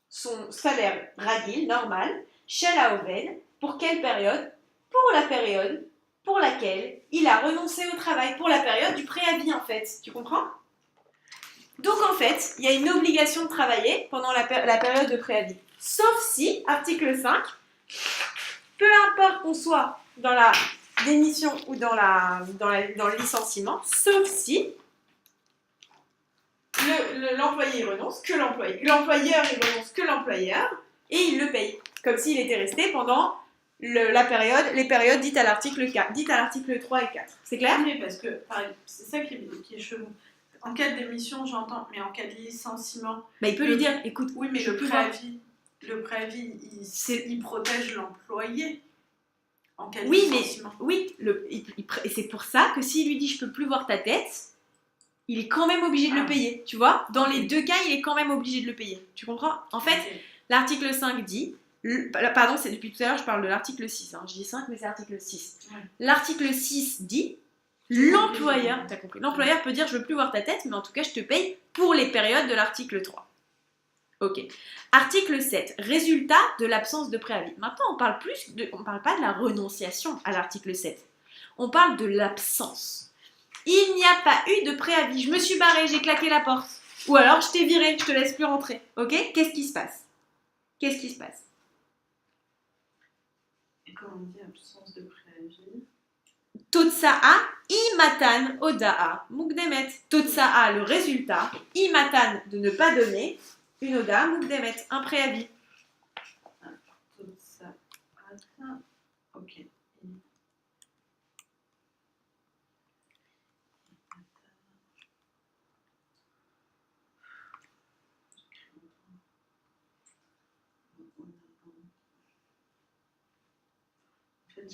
son salaire ragil, normal, shel haoved, pour quelle période? Pour la période pour laquelle il a renoncé au travail, pour la période du préavis en fait, tu comprends? Donc en fait, il y a une obligation de travailler pendant la période de préavis. Sauf si, article 5, peu importe qu'on soit dans la démission ou dans le licenciement, sauf si l'employé renonce que l'employeur il renonce que l'employeur et il le paye, comme s'il était resté pendant les périodes dites à l'article 4, dites à l'article 3 et 4. C'est clair? Oui, parce que c'est ça qui est chelou. En cas de démission, j'entends, mais en cas de licenciement... Bah, il peut lui dire, écoute, oui, mais le préavis, il protège l'employé en cas de licenciement. Oui, et c'est pour ça que s'il lui dit, je peux plus voir ta tête, il est quand même obligé de le payer, tu vois? Dans les deux cas, il est quand même obligé de le payer. Tu comprends? En fait, l'article 5 dit... Pardon, c'est depuis tout à l'heure, je parle de l'article 6. Hein. Je dis 5, mais c'est l'article 6. Ouais. L'article 6 dit... L'employeur, t'as compris, l'employeur peut dire je veux plus voir ta tête, mais en tout cas je te paye pour les périodes de l'article 3. Ok. Article 7, résultat de l'absence de préavis. Maintenant on parle pas de la renonciation à l'article 7. On parle de l'absence. Il n'y a pas eu de préavis, je me suis barrée, j'ai claqué la porte. Ou alors je t'ai viré, je te laisse plus rentrer. Ok? Qu'est-ce qui se passe? Et comment on dit absence de préavis? Totsa'a imatan oda'a mukdemet. Totsa'a le résultat, imatan de ne pas donner, une oda'a mukdemet, un préavis. Totsa'a, ok. En fait,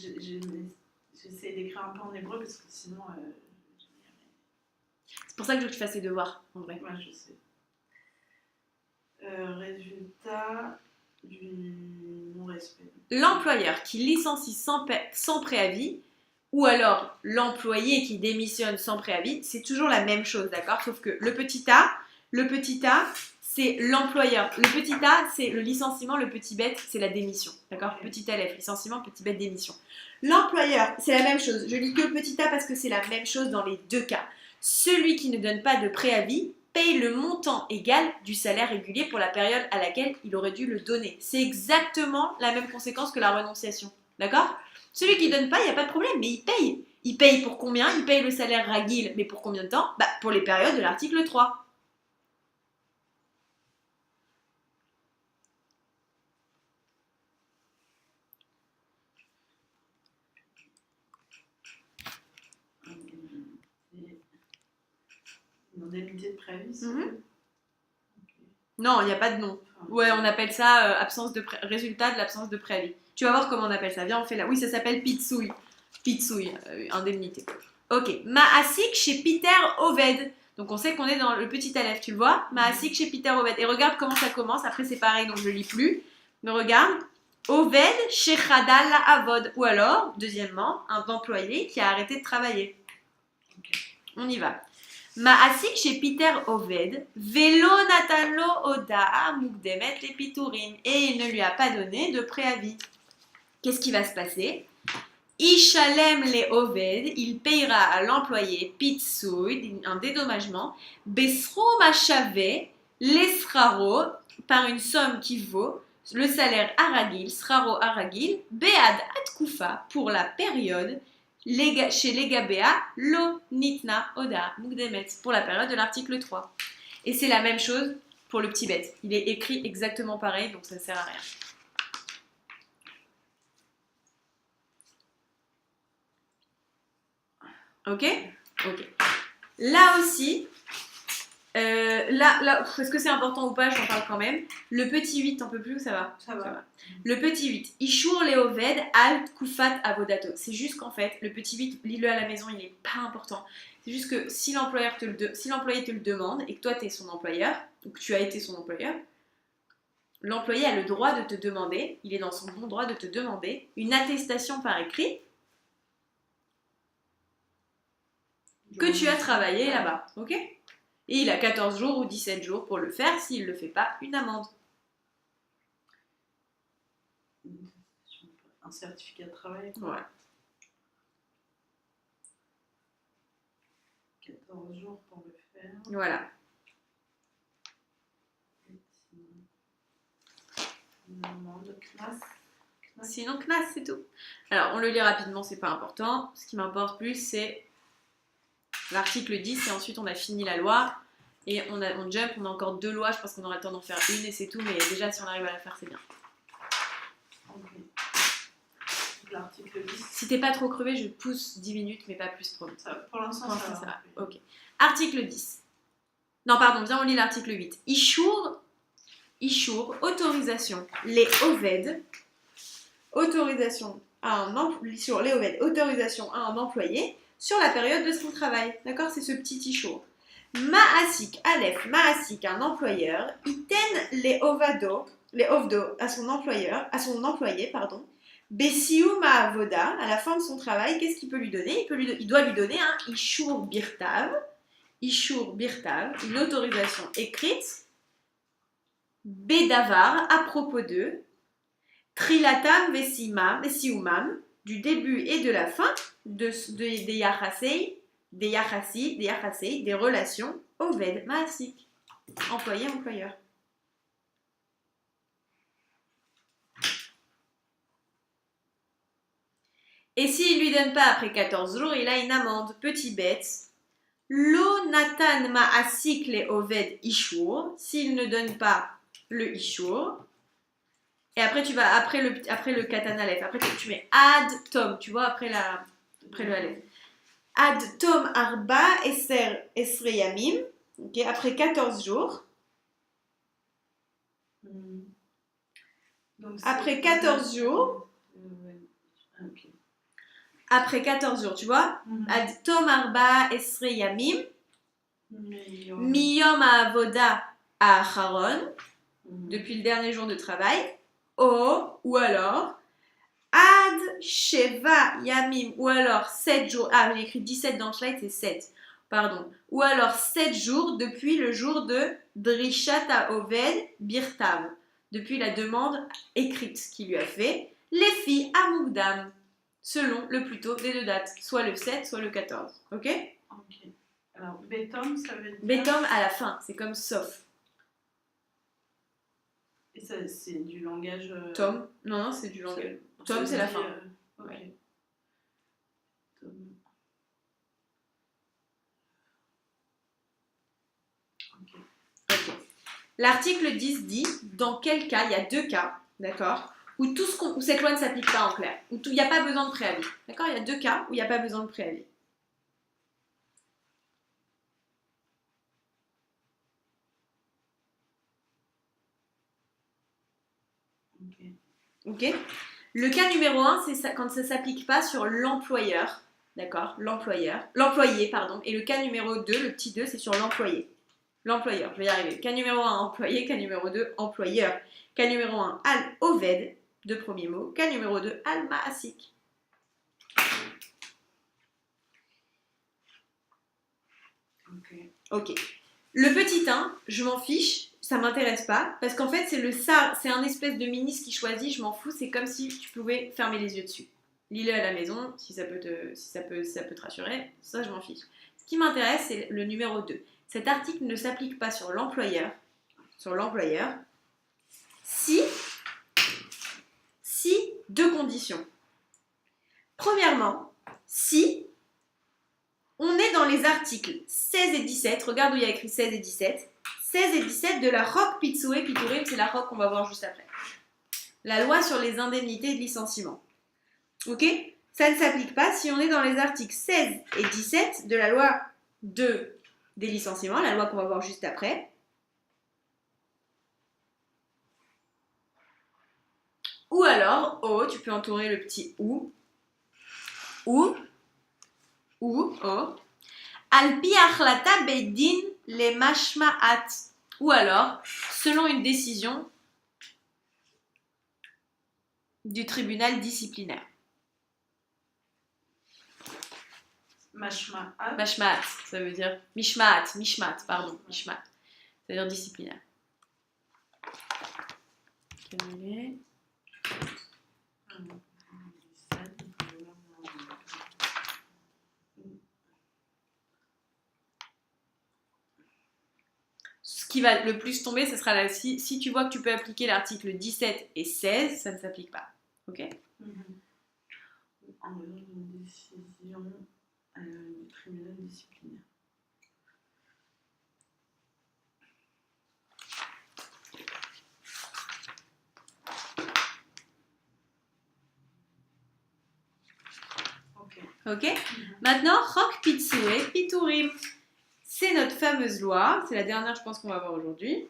j'essaie d'écrire un peu en hébreu parce que sinon... C'est pour ça que je veux que tu fasses les devoirs, en vrai. Ouais, je sais. Résultat du non-respect. L'employeur qui licencie sans préavis, ou alors l'employé qui démissionne sans préavis, c'est toujours la même chose, d'accord? Sauf que le petit a, c'est l'employeur. Le petit a, c'est le licenciement, le petit bête, c'est la démission, d'accord? Okay. Petit alef, licenciement, petit bête, démission. L'employeur, c'est la même chose. Je lis que le petit a parce que c'est la même chose dans les deux cas. Celui qui ne donne pas de préavis paye le montant égal du salaire régulier pour la période à laquelle il aurait dû le donner. C'est exactement la même conséquence que la renonciation. D'accord? Celui qui ne donne pas, il n'y a pas de problème, mais il paye. Il paye pour combien? Il paye le salaire ragil, mais pour combien de temps? Bah, pour les périodes de l'article 3. Indemnité de préavis, c'est Non, il n'y a pas de nom. Ouais, on appelle ça résultat de l'absence de préavis. Tu vas voir comment on appelle ça. Viens, on fait là. Oui, ça s'appelle pitsouille. Pitsouille, indemnité. Ok. Maasik chez Peter Oved. Donc on sait qu'on est dans le petit aleph, tu le vois? Maasik chez Peter Oved. Et regarde comment ça commence. Après, c'est pareil, donc je ne lis plus. Mais regarde. Oved chez Khadal Avod. Ou alors, deuxièmement, un employé qui a arrêté de travailler. Okay. On y va. Maasik chez Peter Oved, Velo Natanlo Oda Mukdemet les Piturim, et il ne lui a pas donné de préavis. Qu'est-ce qui va se passer? Ishalem les Oved, il payera à l'employé Pitsoud, un dédommagement, Besrom Achave, l'esraro, par une somme qui vaut le salaire aragil, sraro aragil, Bead Atkoufa, pour la période. Chez les Gabéa, lo nitna oda mukdemet, pour la période de l'article 3. Et c'est la même chose pour le petit bête. Il est écrit exactement pareil, donc ça ne sert à rien. Ok? Ok. Là aussi, est-ce que c'est important ou pas? J'en parle quand même. Le petit 8, t'en peux plus ou ça va? Ça va. Le petit 8. Ishur leoved al kufat avodato. C'est juste qu'en fait, le petit 8, lis-le à la maison, il n'est pas important. C'est juste que si l'employé te le demande et que toi, tu es son employeur, ou que tu as été son employeur, l'employé a le droit de te demander, il est dans son bon droit de te demander une attestation par écrit que tu as travaillé là-bas, ok? Et il a 14 jours ou 17 jours pour le faire. S'il ne le fait pas, une amende. Un certificat de travail. Ouais. 14 jours pour le faire. Voilà. Une amende, CNAS. Sinon, CNAS, c'est tout. Alors, on le lit rapidement, c'est pas important. Ce qui m'importe plus, c'est l'article 10 et ensuite on a fini la loi. Et on jump, on a encore 2 lois, je pense qu'on aura le temps d'en faire une et c'est tout. Mais déjà, si on arrive à la faire, c'est bien. Okay. L'article 10. Si t'es pas trop crevé, je pousse 10 minutes, mais pas plus trop. Pour l'instant, ça va. Ok. Article 10. Non, pardon, viens, on lit l'article 8. Ishur, autorisation. Les OVED, autorisation à un employé sur la période de son travail. D'accord? C'est ce petit Ishur. Ma'asik, Aleph, Ma'asik, un employeur, iten les ovdo à son employé, pardon. Bessiou Ma'avoda, à la fin de son travail, qu'est-ce qu'il peut lui donner? Il doit lui donner un Ishur Birtav, une autorisation écrite, Bedavar, à propos de, Trilatam Vesiumam, du début et de la fin des relations Oved Ma'asik, employé-employeur. Et s'il ne lui donne pas après 14 jours, il a une amende. Petit bête. Lo natan ma'asik le oved ishur. S'il ne donne pas le ishur. Et après, tu vas après le katan aleph. Après, tu mets ad tom. Tu vois, après le aleph. Ad tom arba esre yamim. Okay, après 14 jours. Donc, après 14 jours. Okay. Après 14 jours, tu vois, Ad tom arba esre yamim, miyom avoda acharon, depuis le dernier jour de travail, ou alors, ad sheva yamim, ou alors 7 jours, j'ai écrit 17 dans le slide, c'est 7, pardon, ou alors 7 jours depuis le jour de drishat haoved birtav, depuis la demande écrite qu'il lui a fait, les filles amugdam, selon le plus tôt des 2 dates, soit le 7, soit le 14. Ok? Ok. Alors, bétom, ça veut dire... Bétom à la fin, c'est comme sauf. Et ça, c'est du langage... Tom? Non, c'est du langage. Tom, c'est la fin. Ok. Ouais. Tom. Ok. L'article 10 dit, dans quel cas, il y a 2 cas, d'accord, où cette loi ne s'applique pas en clair, où il n'y a pas besoin de préavis. D'accord? Il y a 2 cas où il n'y a pas besoin de préavis. Ok? Le cas numéro 1, c'est quand ça ne s'applique pas sur l'employeur. D'accord? L'employé, pardon. Et le cas numéro 2, le petit 2, c'est sur l'employé. L'employeur, je vais y arriver. Cas numéro 1, employé. Cas numéro 2, employeur. Cas numéro 1, al-oved. 2 premiers mots. Cas numéro 2, al-ma'asik. Ok. Le petit 1, je m'en fiche, ça m'intéresse pas, parce qu'en fait, c'est un espèce de ministre qui choisit, je m'en fous, c'est comme si tu pouvais fermer les yeux dessus. Lis-le à la maison, si ça peut te rassurer, ça je m'en fiche. Ce qui m'intéresse, c'est le numéro 2. Cet article ne s'applique pas sur l'employeur, si 2 conditions. Premièrement, si on est dans les articles 16 et 17, regarde où il y a écrit 16 et 17, 16 et 17 de la ROC Pitsoué Pitourim, c'est la ROC qu'on va voir juste après. La loi sur les indemnités de licenciement. Ok? Ça ne s'applique pas si on est dans les articles 16 et 17 de la loi des licenciements, la loi qu'on va voir juste après. Ou alors, tu peux entourer le petit ou, Alpi achlata beidin le mashma'at. Ou alors, selon une décision du tribunal disciplinaire. Mashma'at. Mashma'at, ça veut dire mishma'at, pardon, mishma'at. Ça veut dire disciplinaire. Canuler. Ce qui va le plus tomber, ce sera là. Si tu vois que tu peux appliquer l'article 17 et 16, ça ne s'applique pas. Ok? En raison d'une décision du tribunal disciplinaire. Ok. Maintenant, Chok Pitsue Piturim. C'est notre fameuse loi. C'est la dernière, je pense, qu'on va voir aujourd'hui.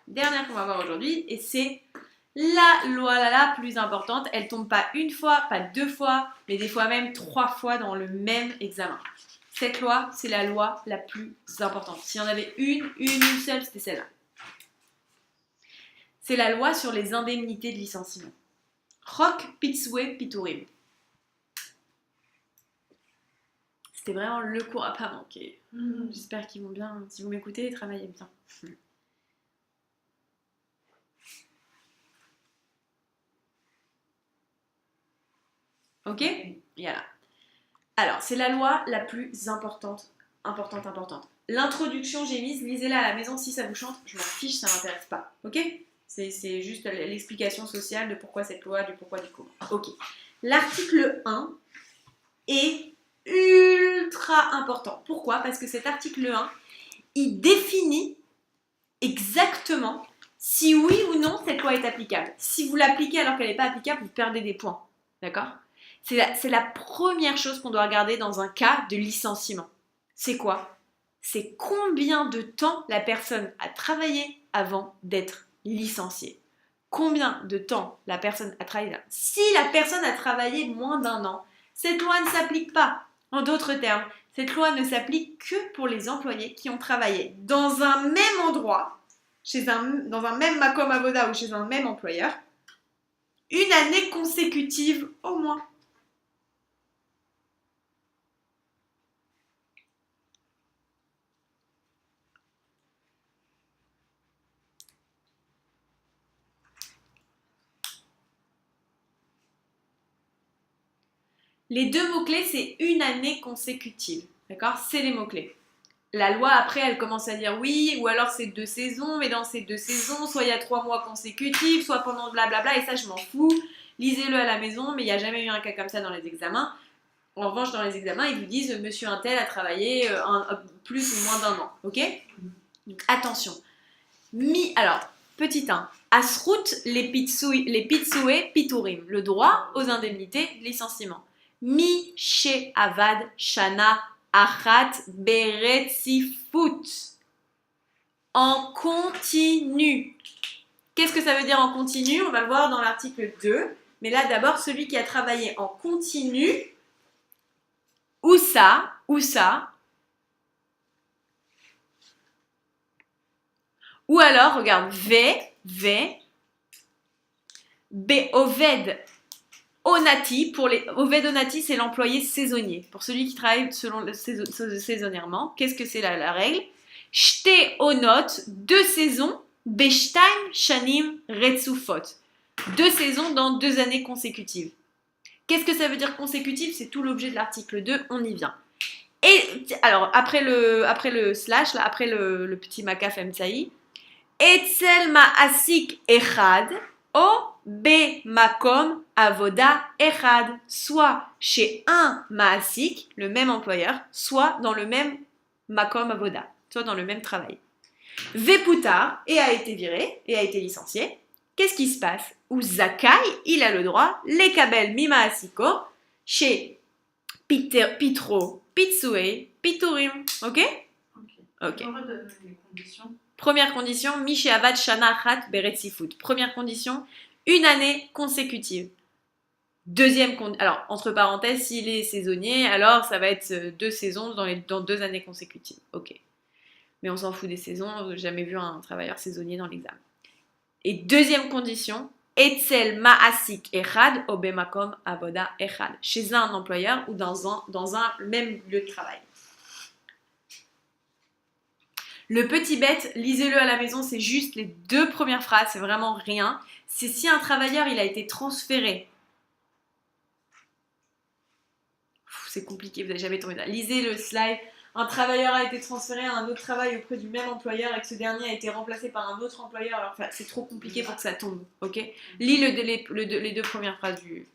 Dernière qu'on va voir aujourd'hui. Et c'est la loi la plus importante. Elle tombe pas une fois, pas deux fois, mais des fois même 3 fois dans le même examen. Cette loi, c'est la loi la plus importante. S'il y en avait une seule, c'était celle-là. C'est la loi sur les indemnités de licenciement. Chok Pitsue Piturim. C'était vraiment le cours à pas manquer. J'espère qu'ils vont bien, si vous m'écoutez, travaillez bien. Ok? Voilà. Alors, c'est la loi la plus importante. L'introduction, j'ai mise, lisez-la à la maison si ça vous chante. Je m'en fiche, ça m'intéresse pas. Ok? C'est juste l'explication sociale de pourquoi cette loi, du pourquoi, du comment. Ok. L'article 1 est ultra important. Pourquoi? Parce que cet article 1, il définit exactement si oui ou non cette loi est applicable. Si vous l'appliquez alors qu'elle n'est pas applicable, vous perdez des points. D'accord? C'est la première chose qu'on doit regarder dans un cas de licenciement. C'est quoi? C'est combien de temps la personne a travaillé avant d'être licenciée. Combien de temps la personne a travaillé là? Si la personne a travaillé moins d'1 an, cette loi ne s'applique pas. En d'autres termes, cette loi ne s'applique que pour les employés qui ont travaillé dans un même endroit, dans un même makom avoda ou chez un même employeur, une année consécutive au moins. Les deux mots-clés, c'est une année consécutive. D'accord? C'est les mots-clés. La loi, après, elle commence à dire oui, ou alors c'est 2 saisons, mais dans ces 2 saisons, soit il y a 3 mois consécutifs, soit pendant blablabla, et ça, je m'en fous. Lisez-le à la maison, mais il n'y a jamais eu un cas comme ça dans les examens. En revanche, dans les examens, ils vous disent monsieur untel a travaillé plus ou moins d'1 an. Ok? Donc, attention. Alors, petit 1. Asrout les pitsoué piturim. Le droit aux indemnités de licenciement. Mi she avad shana achat beretzifut. En continu. Qu'est-ce que ça veut dire en continu? On va le voir dans l'article 2. Mais là, d'abord, celui qui a travaillé en continu, où ça? Ou alors, regarde, Oved Onati. Oved Onati, c'est l'employé saisonnier. Pour celui qui travaille saisonnièrement, qu'est-ce que c'est la règle? Shte onot, 2 saisons, Beshtaim shanim retsufot. 2 saisons dans 2 années consécutives. Qu'est-ce que ça veut dire consécutive? C'est tout l'objet de l'article 2, on y vient. Et alors, après le slash, là, après le petit makaf emtsaï, Etzel ma'asik echad o be makom avoda echad, soit chez un ma'asik, le même employeur, soit dans le même makom avoda, soit dans le même travail. Veputar, et a été viré, et a été licencié. Qu'est-ce qui se passe? Ou Zakai, il a le droit, les kabel mima asiko, chez Pitro, Pitsue, Piturim. Ok? Ok. Les conditions. Première condition, Miché Avad Shana Khat Beretzifut. Première condition, une année consécutive. Alors, entre parenthèses, s'il est saisonnier, alors ça va être 2 saisons dans 2 années consécutives. Ok. Mais on s'en fout des saisons, j'ai jamais vu un travailleur saisonnier dans l'examen. Et deuxième condition, Etzel ma'asik echad o bemakom avoda echad. Chez un employeur ou dans un même lieu de travail. Le petit bête, lisez-le à la maison, c'est juste les 2 premières phrases, c'est vraiment rien. C'est si un travailleur il a été transféré. C'est compliqué, vous n'avez jamais tombé là. Lisez le slide. Un travailleur a été transféré à un autre travail auprès du même employeur et que ce dernier a été remplacé par un autre employeur. Alors, c'est trop compliqué pour que ça tombe, ok? Lis les 2 premières phrases du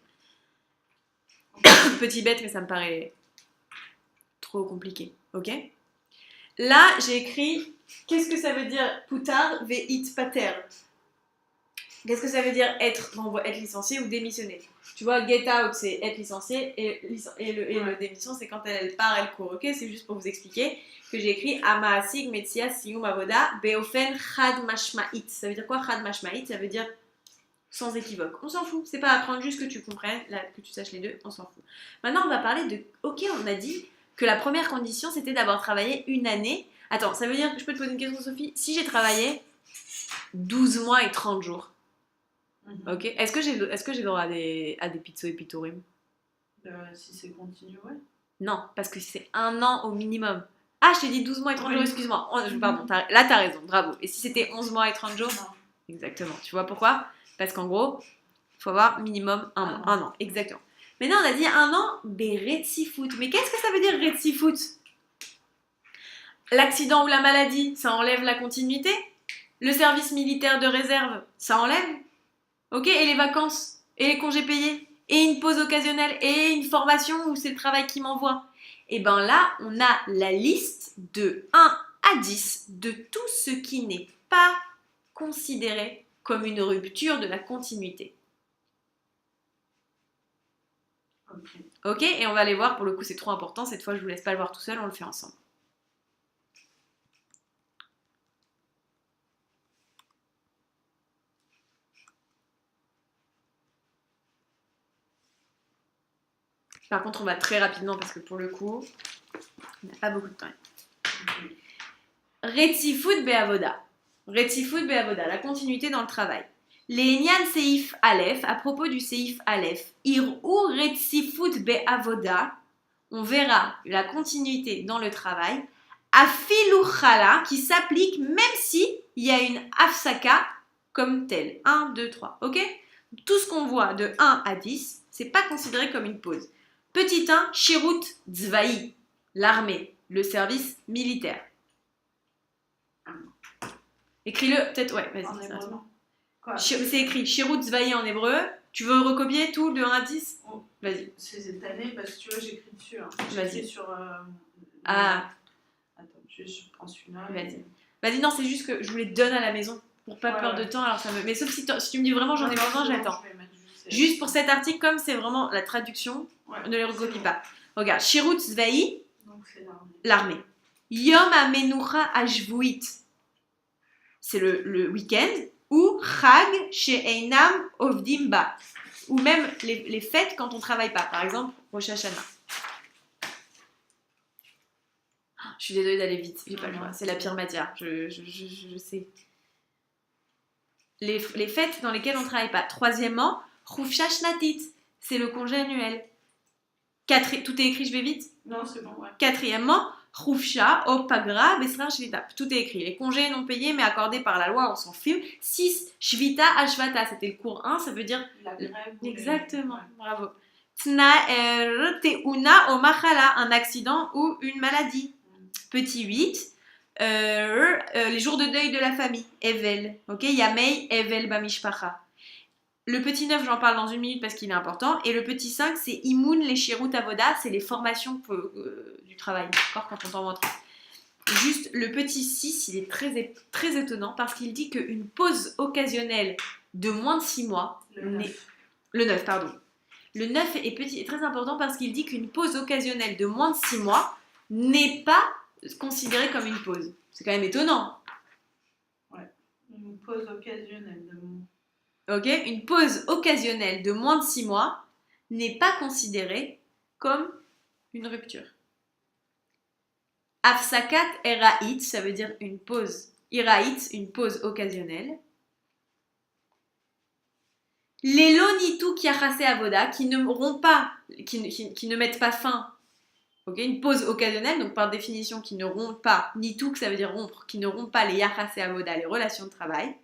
petit bête, mais ça me paraît trop compliqué, ok? Là, j'ai écrit, qu'est-ce que ça veut dire putar veit pater? Qu'est-ce que ça veut dire être licencié ou démissionner? Tu vois, get out, c'est être licencié et le démission, c'est quand elle part, elle court. Ok, c'est juste pour vous expliquer que j'ai écrit Amaasig Metsia Siyum Avoda Beofen Chad Mashma'it. Ça veut dire quoi, Chad Mashma'it? Ça veut dire sans équivoque. On s'en fout, c'est pas apprendre, juste que tu comprennes, que tu saches les 2, on s'en fout. Maintenant, on va parler de. Ok, on a dit que la première condition, c'était d'avoir travaillé 1 année. Attends, ça veut dire que je peux te poser une question, Sophie? Si j'ai travaillé 12 mois et 30 jours. Ok. Est-ce que j'ai droit à des pizzo et pitorim? Si c'est continu, ouais. Non, parce que c'est 1 an au minimum. Ah, je t'ai dit 12 mois et 30 jours, excuse-moi. Pardon, là t'as raison, bravo. Et si c'était 11 mois et 30 jours? Non. Exactement. Tu vois pourquoi? Parce qu'en gros, il faut avoir minimum 1 mois. 1 an, exactement. Maintenant, on a dit 1 an, Beretzifoot. Mais qu'est-ce que ça veut dire Retzifoot? L'accident ou la maladie, ça enlève la continuité? Le service militaire de réserve, ça enlève? Ok, et les vacances, et les congés payés, et une pause occasionnelle, et une formation où c'est le travail qui m'envoie. Et bien là, on a la liste de 1 à 10 de tout ce qui n'est pas considéré comme une rupture de la continuité. Ok, et on va aller voir, pour le coup c'est trop important, cette fois je vous laisse pas le voir tout seul, on le fait ensemble. Par contre, on va très rapidement parce que pour le coup, on n'a pas beaucoup de temps. Retzifut be'avoda. Retzifut be'avoda, la continuité dans le travail. L'Enyan Seif Aleph, à propos du Seif Aleph, Ir'u Retzifut be'avoda, on verra la continuité dans le travail, Afilu Chala, qui s'applique même si il y a une afsaka comme telle. 1, 2, 3, ok? Tout ce qu'on voit de 1 à 10, c'est pas considéré comme une pause. Petit 1, Shirut Tzvaï, l'armée, le service militaire. Écris-le, peut-être, ouais, vas-y. En hébreu. C'est écrit Shirut Tzvaï en hébreu. Tu veux recopier tout de 1 à 10? Vas-y. C'est cette année parce que tu vois, j'écris dessus. Hein. Vas-y. Sur. Attends, je prends celui-là. Vas-y. Vas-y, non, c'est juste que je vous les donne à la maison pour pas perdre de temps. Alors ça me... Mais sauf si tu me dis vraiment j'en ai besoin, j'attends. Juste pour cet article, comme c'est vraiment la traduction, ne les recopie pas. Regarde, Shirut Tzvaï, l'armée. Yom HaMenucha HaShvuit, c'est le week-end. Ou Chag She'einam Ovdim Ba, ou même les fêtes quand on ne travaille pas, par exemple Rosh Hashanah. Je suis désolée d'aller vite, j'ai pas le choix, c'est la pire matière, je sais. Les fêtes dans lesquelles on ne travaille pas. 3e, Chufsha Shnatit, c'est le congé annuel. Tout est écrit, je vais vite? Non, c'est bon, ouais. 4e, Chufsha, Opagra, Besrar Shvita. Tout est écrit. Les congés non payés mais accordés par la loi, on s'en fout. 6, Shvita Ashvata, c'était le cours 1, ça veut dire. La grève. Exactement, bravo. Tnaer Teuna Omachala, un accident ou une maladie. Petit 8, les jours de deuil de la famille, Evel. Ok, Yamei, Evel Bamishpacha. Le petit 9, j'en parle dans 1 minute parce qu'il est important. Et le petit 5, c'est Imoun, les Shirut Avoda, c'est les formations du travail, d'accord, quand on t'envoie. Juste, le petit 6, il est très, très étonnant parce qu'il dit qu'une pause occasionnelle de moins de 6 mois... Le 9, pardon. Le 9 est très important parce qu'il dit qu'une pause occasionnelle de moins de 6 mois n'est pas considérée comme une pause. C'est quand même étonnant. Ouais, une pause occasionnelle de... Ok, une pause occasionnelle de moins de 6 mois n'est pas considéré comme une rupture. Afsakat era'it, ça veut dire une pause. Ira'it, une pause occasionnelle. Les lonitou kiachase avoda, qui ne rompent pas, qui ne mettent pas fin. Okay, une pause occasionnelle, donc par définition, qui ne rompent pas, nituk, ça veut dire rompre, qui ne rompent pas les yachase avoda, les relations de travail.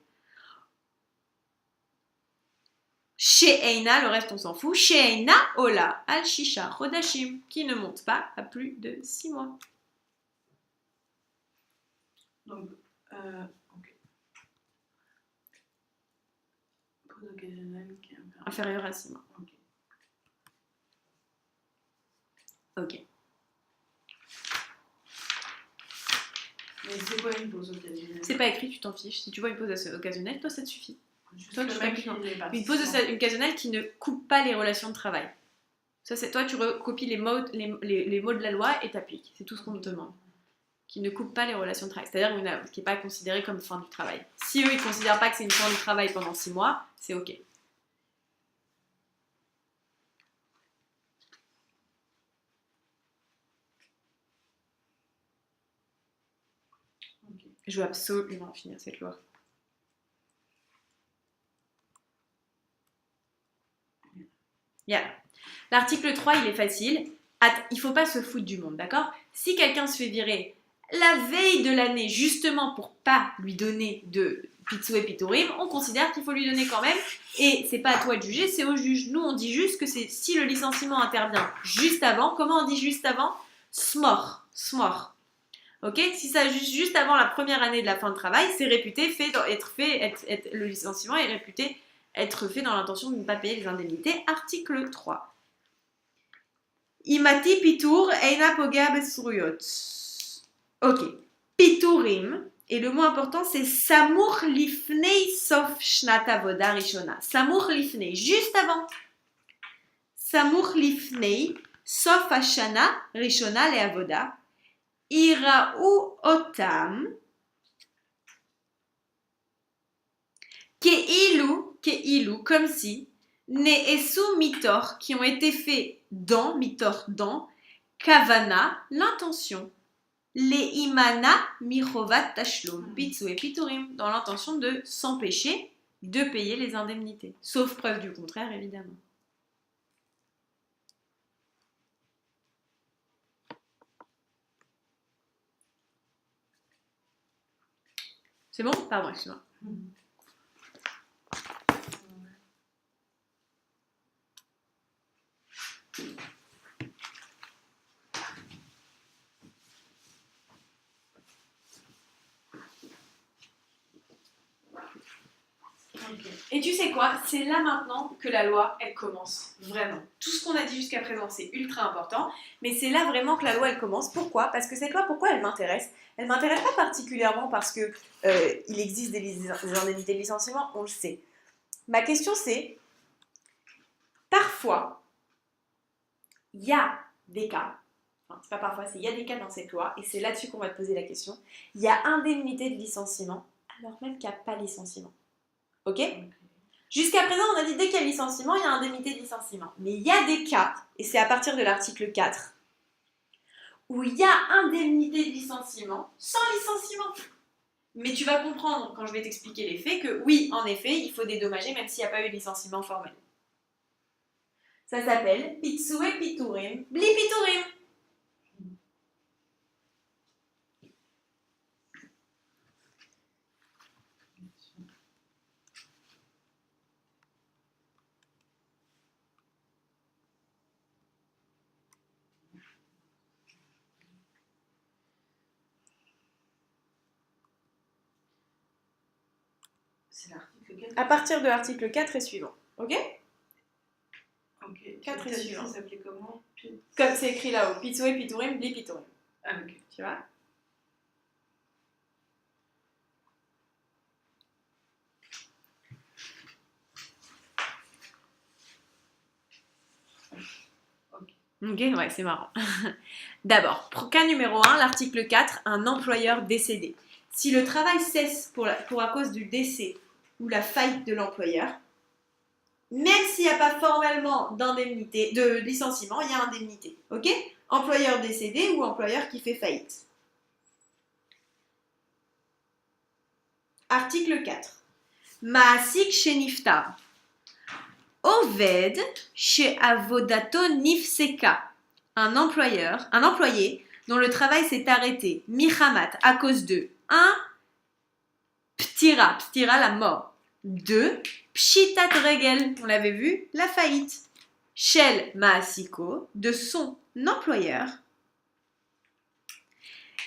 Chez Eina, le reste on s'en fout. Chez Eina, Ola, al Shisha, Rodashim, qui ne monte pas à plus de 6 mois. Donc, ok. Pause occasionnelle qui est Inférieure à 6 mois. Ok. Mais c'est quoi une pause occasionnelle? C'est pas écrit, tu t'en fiches. Si tu vois une pause occasionnelle, toi ça te suffit. Toi, une pause occasionnelle qui ne coupe pas les relations de travail. Ça, c'est toi, tu recopies les mots de la loi et t'appliques. C'est tout ce qu'on te demande. Qui ne coupe pas les relations de travail. C'est-à-dire qui n'est pas considéré comme fin du travail. Si eux, ils ne considèrent pas que c'est une fin du travail pendant 6 mois, c'est ok. Je veux absolument finir cette loi. Yeah. L'article 3, il est facile. Il ne faut pas se foutre du monde, d'accord? Si quelqu'un se fait virer la veille de l'année, justement pour pas lui donner de pitsu et piturim, on considère qu'il faut lui donner quand même. Et c'est pas à toi de juger, c'est au juge. Nous, on dit juste que c'est si le licenciement intervient juste avant. Comment on dit juste avant? Smor. Ok? Si ça juste avant la première année de la fin de travail, c'est réputé le licenciement est réputé être fait dans l'intention de ne pas payer les indemnités. Article 3. Imati pitur eina pogea besuruyot. Ok. Piturim. Et le mot important, c'est Samour lifnei sof shnat avoda rishona. Samour lifnei, juste avant. Samour lifnei sof hashana rishona le avoda. Ira'u otam. Keilu, comme si. Ne'esu mitor, qui ont été faits dans, kavana, l'intention. Les imana michovat tashlum, pitsu et piturim, dans l'intention de s'empêcher de payer les indemnités. Sauf preuve du contraire, évidemment. C'est bon? Pardon, excuse-moi. Et tu sais quoi? C'est là maintenant que la loi, elle commence. Vraiment. Tout ce qu'on a dit jusqu'à présent, c'est ultra important. Mais c'est là vraiment que la loi, elle commence. Pourquoi? Parce que cette loi, pourquoi elle m'intéresse? Elle ne m'intéresse pas particulièrement parce que il existe des indemnités de licenciement, on le sait. Ma question, c'est, parfois, il y a des cas, enfin, c'est pas parfois, il y a des cas dans cette loi, et c'est là-dessus qu'on va te poser la question, il y a indemnité de licenciement, alors même qu'il n'y a pas licenciement. Ok? Jusqu'à présent, on a dit dès qu'il y a licenciement, il y a indemnité de licenciement. Mais il y a des cas, et c'est à partir de l'article 4, où il y a indemnité de licenciement sans licenciement. Mais tu vas comprendre, quand je vais t'expliquer les faits, que oui, en effet, il faut dédommager même s'il n'y a pas eu de licenciement formel. Ça s'appelle pitsu et piturim, bli piturim. C'est l'article 4. À partir de l'article 4 et suivant. Ok? Ok. 4 et suivant. Ça s'appelait comment? Comme c'est écrit là-haut. Pitsu et piturim, bli piturim. Ah, ok. Tu vois? Ok, ouais, c'est marrant. D'abord, cas numéro 1, l'article 4, un employeur décédé. Si le travail cesse pour à cause du décès ou la faillite de l'employeur, même s'il n'y a pas formellement d'indemnité, de licenciement, il y a indemnité. Ok? Employeur décédé ou employeur qui fait faillite. Article 4. Maasik sheniftar. Oved she'avodato nifseka. Un employé dont le travail s'est arrêté, michamat, à cause de 1. Ptira, la mort. 2. Pshitat regel, on l'avait vu, la faillite. Shel maasiko, de son employeur.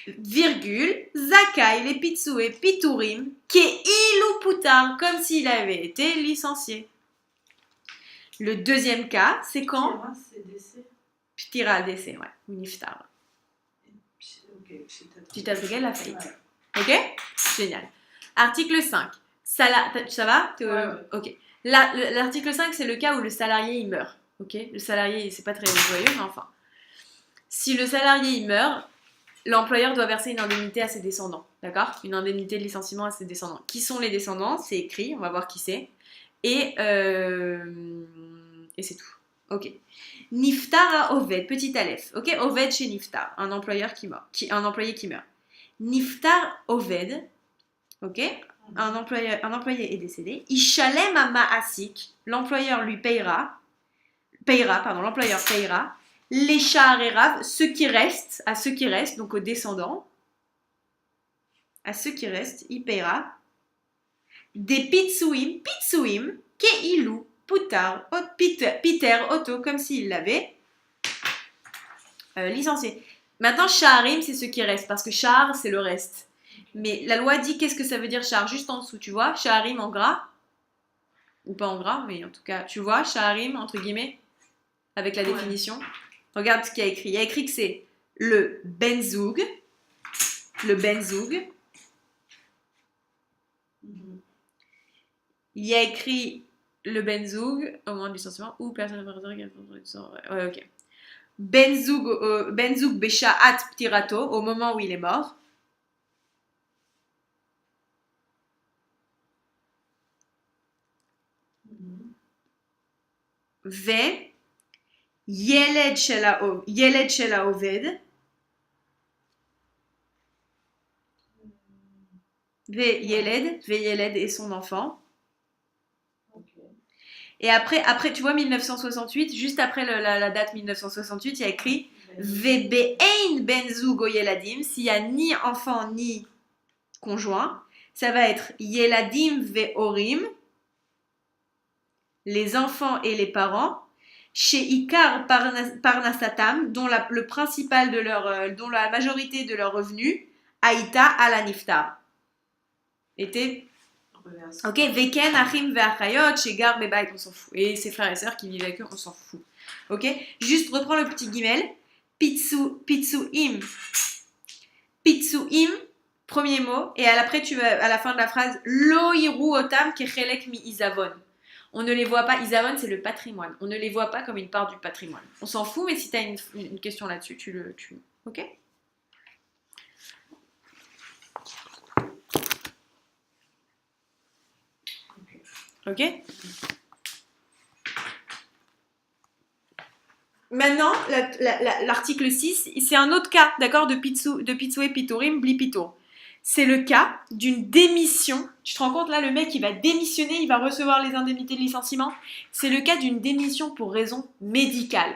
Virgule, zakai, les pitsoué, piturim, keilu putar, comme s'il avait été licencié. Le deuxième cas, c'est quand Ptira, c'est décès. Ptira, décès, ouais, ou niftar. Pshitat regel, la faillite. Ouais. Ok? Génial. Article 5. Ça va? Ouais. Ok. L'article 5, c'est le cas où le salarié il meurt. Ok? Le salarié, c'est pas très joyeux, mais enfin. Si le salarié il meurt, l'employeur doit verser une indemnité à ses descendants. D'accord? Une indemnité de licenciement à ses descendants. Qui sont les descendants? C'est écrit, on va voir qui c'est. Et c'est tout. Ok. Niftar à Oved, petit aleph. Ok? Oved chez Niftar, un employé qui meurt. Niftar Oved. Ok, un employé est décédé. Ishalem à Maasik, l'employeur payera. Les Sha'arerav, à ceux qui restent, donc aux descendants, à ceux qui restent, il payera. Des pitsuim, keilu, putar, Peter, Otto, comme s'il l'avait licencié. Maintenant, Sha'arim, c'est ceux qui restent, parce que Sha'ar, c'est le reste. Mais la loi dit qu'est-ce que ça veut dire Sha'ar juste en dessous, tu vois? Sha'arim en gras, ou pas en gras, mais en tout cas, tu vois, Sha'arim, entre guillemets, avec la définition. Regarde ce qu'il y a écrit. Il y a écrit que c'est le benzoug. Il y a écrit le benzoug, au moment du licenciement, ou personne ouais, ok. Benzoug besha'at ptirato, au moment où il est mort. Ve ילד של העובד וילד et son enfant. Okay. Et après, tu vois 1968, juste après la date 1968, il y a écrit Vebe'ein benzug o yeladim, s'il n'y a ni enfant ni conjoint, ça va être yeladim ve'orim, les enfants et les parents, chez Ikar Parnasatam, dont le principal de dont la majorité de leurs revenus, Aïta ala niftar. Était. Ok, Veken, Achim, Ve'achayot, chez Gar, Bebaït, on s'en fout. Et ses frères et sœurs qui vivent avec eux, on s'en fout. Ok, juste reprends le petit guimel. Pitsuim, premier mot, et après tu vas à la fin de la phrase, Lo iru otam kechelek mi izavon. On ne les voit pas, Isavon c'est le patrimoine. On ne les voit pas comme une part du patrimoine. On s'en fout, mais si tu as une question là-dessus, tu ok? Ok? Maintenant, l'article 6, c'est un autre cas, d'accord, de Pitsou et Piturim, Blipito. C'est le cas d'une démission. Tu te rends compte là, le mec il va démissionner, il va recevoir les indemnités de licenciement. C'est le cas d'une démission pour raison médicale.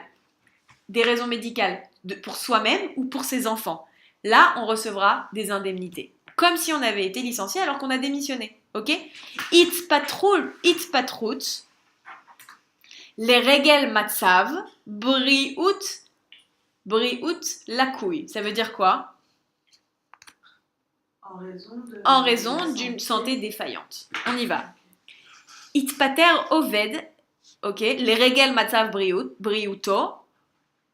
Des raisons médicales pour soi-même ou pour ses enfants. Là, on recevra des indemnités. Comme si on avait été licencié alors qu'on a démissionné. Ok? It's patrout. Les regel matzav, briout lakouille. Ça veut dire quoi? En raison d'une santé défaillante. On y va. Itpater oved, ok, les regel matzav briouto,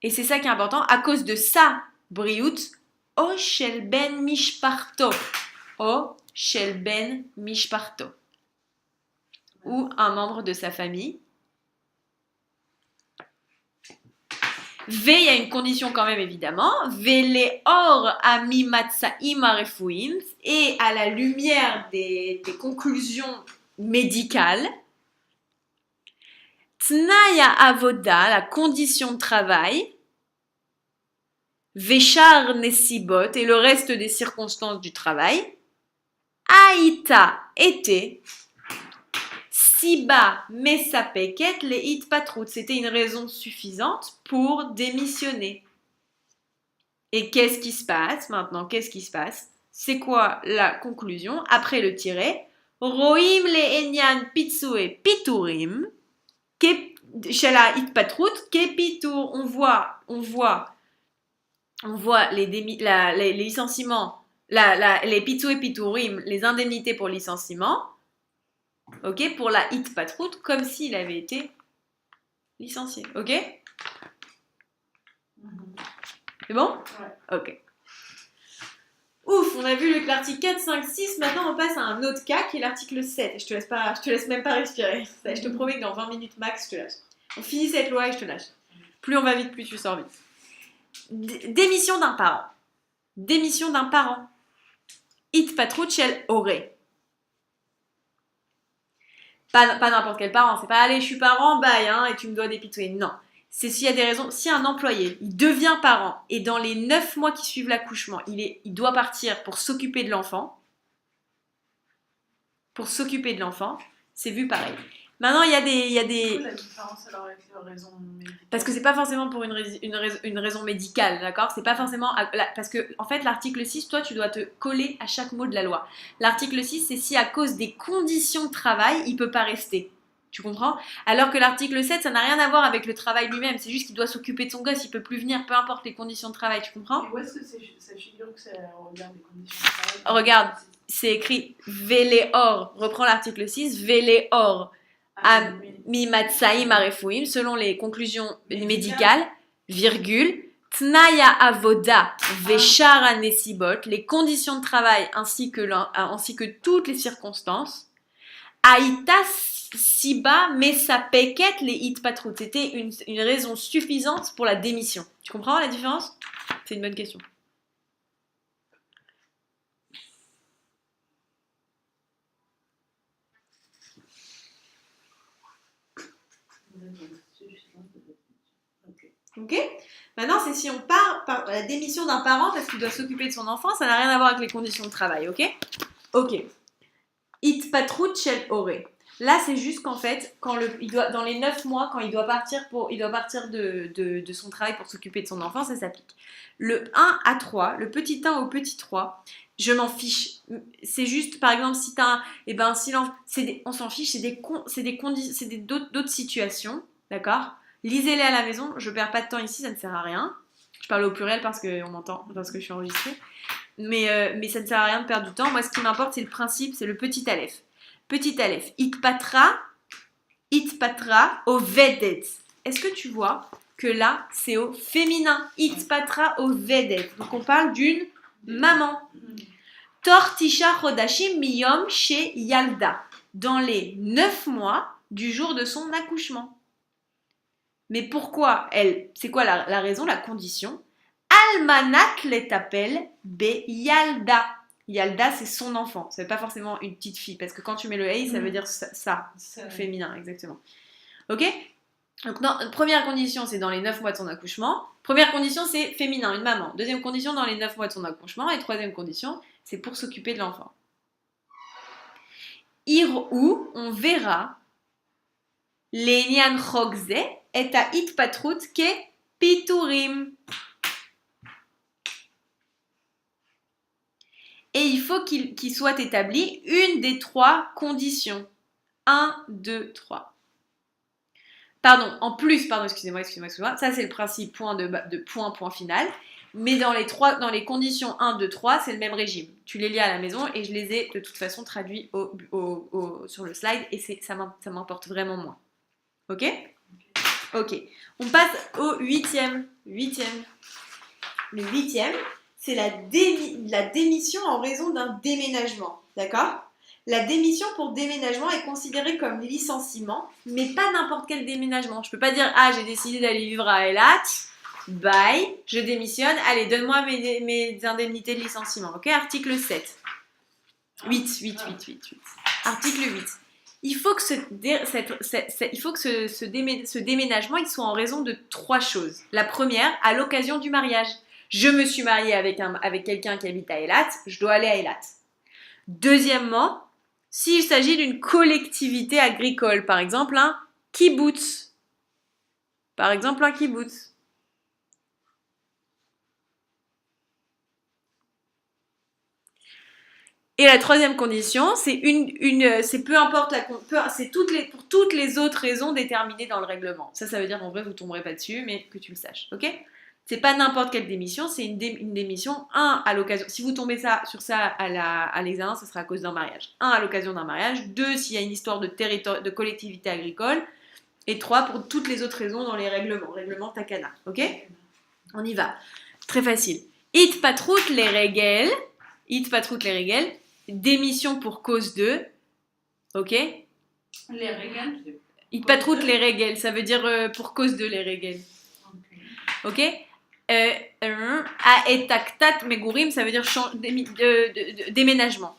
et c'est ça qui est important, à cause de sa briout, o shel ben mishparto, ou un membre de sa famille. V, il y a une condition quand même évidemment. Vele or ami matsaim arefouim, et à la lumière des conclusions médicales. Tnaya avoda, la condition de travail. Veshar nesibot, et le reste des circonstances du travail. Aïta était. Siba mesapeket leit patrout. C'était une raison suffisante pour démissionner. Et qu'est-ce qui se passe maintenant? Qu'est-ce qui se passe? C'est quoi la conclusion? Après le tiret, Roim le enyan pitsue piturim, shala it patrout, ke pitur. On voit les licenciements, les pitsue piturim, les indemnités pour licenciement, ok, pour la it patrout, comme s'il avait été licencié, ok? C'est bon? Ouais. Ok. Ouf, on a vu l'article 4, 5, 6. Maintenant, on passe à un autre cas qui est l'article 7. Je te laisse même pas respirer. Je te promets que dans 20 minutes max, je te lâche. On finit cette loi et je te lâche. Plus on va vite, plus tu sors vite. Démission d'un parent. Démission d'un parent. It patrouchel aurait. Pas n'importe quel parent. C'est pas allez, je suis parent, bye, hein, et tu me dois dépitoyer. Non. C'est s'il y a des raisons. Si un employé, il devient parent et dans les 9 mois qui suivent l'accouchement, il doit partir pour s'occuper de l'enfant. Pour s'occuper de l'enfant, c'est vu pareil. Maintenant, il y a des... Du coup, la différence alors avec la raison médicale. Parce que c'est pas forcément pour une raison médicale, d'accord? C'est pas forcément... Parce que, en fait, l'article 6, toi, tu dois te coller à chaque mot de la loi. L'article 6, c'est si à cause des conditions de travail, il peut pas rester. Tu comprends? Alors que l'article 7, ça n'a rien à voir avec le travail lui-même. C'est juste qu'il doit s'occuper de son gosse, il peut plus venir, peu importe les conditions de travail. Tu comprends? Et où est-ce que ça figure que ça regarde les conditions de travail? Regarde, c'est écrit Véléor. Reprends l'article 6, Véléor. Mimatsaïm arefouim, selon les conclusions médicales, virgule, Tnaya avoda veshara nesibot, les conditions de travail ainsi que toutes les circonstances, Aïta siba mesapeket les it patrout. C'était une raison suffisante pour la démission. Tu comprends la différence? C'est une bonne question. Ok. Maintenant, c'est si on part par la démission d'un parent parce qu'il doit s'occuper de son enfant, ça n'a rien à voir avec les conditions de travail, ok? Ok. It patrout shel ore. Là, c'est juste qu'en fait, dans les 9 mois, quand il doit partir de son travail pour s'occuper de son enfant, ça s'applique. Le 1 à 3, le petit 1 au petit 3, je m'en fiche. C'est juste, par exemple, si t'as on s'en fiche, c'est d'autres situations, d'accord? Lisez-les à la maison, je perds pas de temps ici, ça ne sert à rien. Je parle au pluriel parce qu'on m'entend, parce que je suis enregistrée. Mais ça ne sert à rien de perdre du temps. Moi, ce qui m'importe, c'est le principe, c'est le petit aleph. Petit aleph, it patra au vedet. Est-ce que tu vois que là, c'est au féminin. It patra au vedet. Donc, on parle d'une maman. Tortisha chodashim miyom chez Yalda. Dans les 9 mois du jour de son accouchement. Mais pourquoi c'est quoi la raison, la condition? Almanat letapel be Yalda. Yalda, c'est son enfant. Ça veut pas forcément une petite fille. Parce que quand tu mets le hey, ça veut dire ça féminin, exactement. Ok? Donc, première condition, c'est dans les 9 mois de son accouchement. Première condition, c'est féminin, une maman. Deuxième condition, dans les 9 mois de son accouchement. Et troisième condition, c'est pour s'occuper de l'enfant. Irou, on verra Lenyan chokze et à it patrout ke piturim. Et il faut qu'il soit établi une des 3 conditions. 1, 2, 3. Excusez-moi. Ça, c'est le principe point point final. Mais dans les conditions 1, 2, 3, c'est le même régime. Tu les lis à la maison et je les ai de toute façon traduits sur le slide et ça m'importe vraiment moins. Ok. On passe au 8e. Le 8e, c'est la démission en raison d'un déménagement. D'accord? La démission pour déménagement est considérée comme licenciement, mais pas n'importe quel déménagement. Je peux pas dire « j'ai décidé d'aller vivre à Eilat, bye, je démissionne, allez, donne-moi mes indemnités de licenciement. » Ok? Article 7. 8. Article 8. il faut que ce déménagement il soit en raison de 3 choses. La première, à l'occasion du mariage. Je me suis mariée avec quelqu'un qui habite à Eilat, je dois aller à Eilat. Deuxièmement, s'il s'agit d'une collectivité agricole, par exemple un kibbutz. Par exemple un kibbutz. Et la troisième condition, c'est c'est peu importe c'est pour toutes les autres raisons déterminées dans le règlement. Ça veut dire en vrai vous tomberez pas dessus, mais que tu le saches, ok? C'est pas n'importe quelle démission, c'est une démission, à l'occasion. Si vous tombez sur ça à l'examen, ce sera à cause d'un mariage. À l'occasion d'un mariage. 2, s'il y a une histoire de collectivité agricole. Et 3, pour toutes les autres raisons dans les règlements. Règlement Takana, ok? On y va. Très facile. It patrout les règles. Démission pour cause de, ok? Les règles. Il patroute les règles, ça veut dire pour cause de les règles. Ok? A etaktat megurim, ça veut dire déménagement.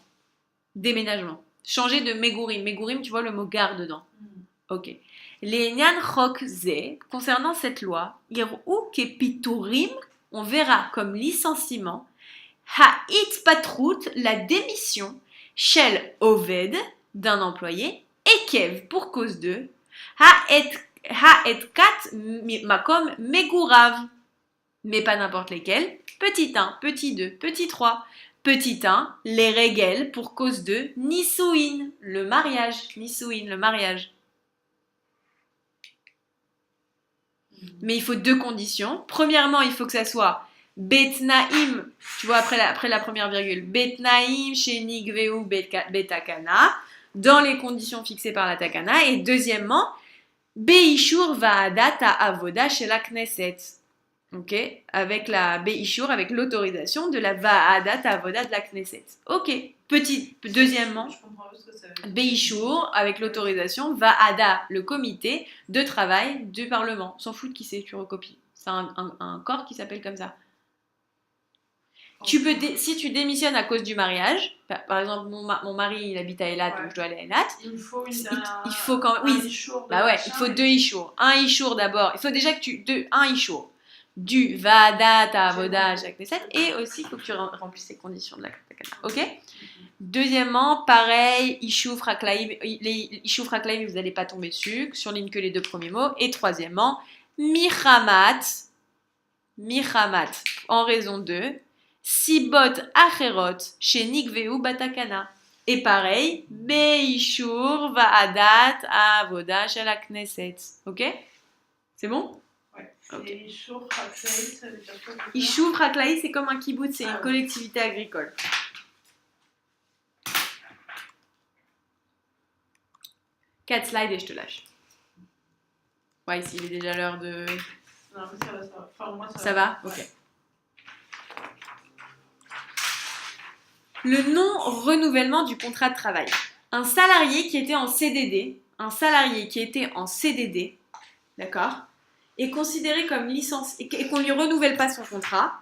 Déménagement. Changer de megurim. Megurim, tu vois le mot gare dedans. Ok. Les nyan chok ze, concernant cette loi, irou ke piturim, on verra comme licenciement. Ha-it patrout, la démission, shel oved, d'un employé, ekev, pour cause de, ha-et kat makom megurav, mais pas n'importe lesquels, petit 1, petit 2, petit 3, petit 1, les règles, pour cause de, nisuin, le mariage, Mais il faut 2 conditions. Premièrement, il faut que ça soit Betnaim, tu vois, après la première virgule, Betnaim chez Nigveu Betakana, dans les conditions fixées par la Takana. Et deuxièmement, Beishur Vaadat Avoda chez la Knesset. Ok, avec la Beishur, avec l'autorisation de la Vaadat Avoda de la Knesset. Ok, deuxièmement, Beishur, avec l'autorisation, Vaada, le comité de travail du Parlement. S'en fout de qui c'est, tu recopies. C'est un corps qui s'appelle comme ça. Si tu démissionnes à cause du mariage, par exemple mon mari il habite à Eilat, donc je dois aller à Eilat. Il faut il faut 2 ishours. Un ishour d'abord. Il faut déjà que un ishour du Vaadat Avoda Jacques Nesset et aussi il faut que tu remplisses les conditions de la Takana. Ok? Deuxièmement, pareil, Ishouf Raklaim, vous n'allez pas tomber dessus, surligne que les 2 premiers mots. Et troisièmement, Michamat, en raison de Sibot Acherot, chez Nikveu Batakana. Et pareil, Beishur Vaadat Avoda chez la Knesset. Ok? C'est bon? Ouais. Okay. Et Ishouf Raklaim, ça veut dire quoi? Ishouf Raklaim, c'est comme un kibbutz, c'est une collectivité agricole. 4 slides et je te lâche. Ouais, ici, il est déjà l'heure de... Non, mais ça va. Enfin, moi, ça va. Ok. Le non-renouvellement du contrat de travail. Un salarié qui était en CDD, d'accord, est considéré comme licencié, et qu'on ne lui renouvelle pas son contrat,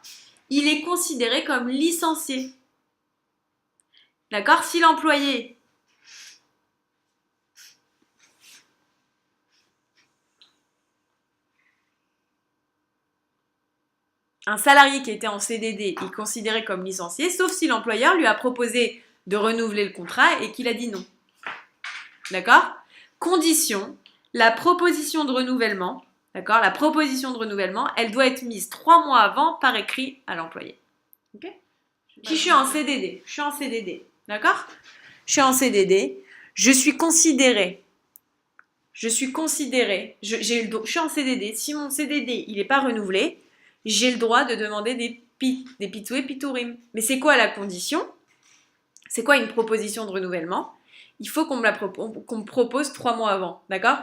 il est considéré comme licencié. D'accord? Si l'employé... Un salarié qui était en CDD est considéré comme licencié, sauf si l'employeur lui a proposé de renouveler le contrat et qu'il a dit non. D'accord? Condition, la proposition de renouvellement, d'accord? La proposition de renouvellement, elle doit être mise 3 mois avant par écrit à l'employé. Ok? Si je suis en CDD, d'accord? Je suis en CDD, je suis en CDD, si mon CDD il n'est pas renouvelé, j'ai le droit de demander des pitou et pitourim. Mais c'est quoi la condition? C'est quoi une proposition de renouvellement? Il faut qu'on me propose 3 mois avant, d'accord?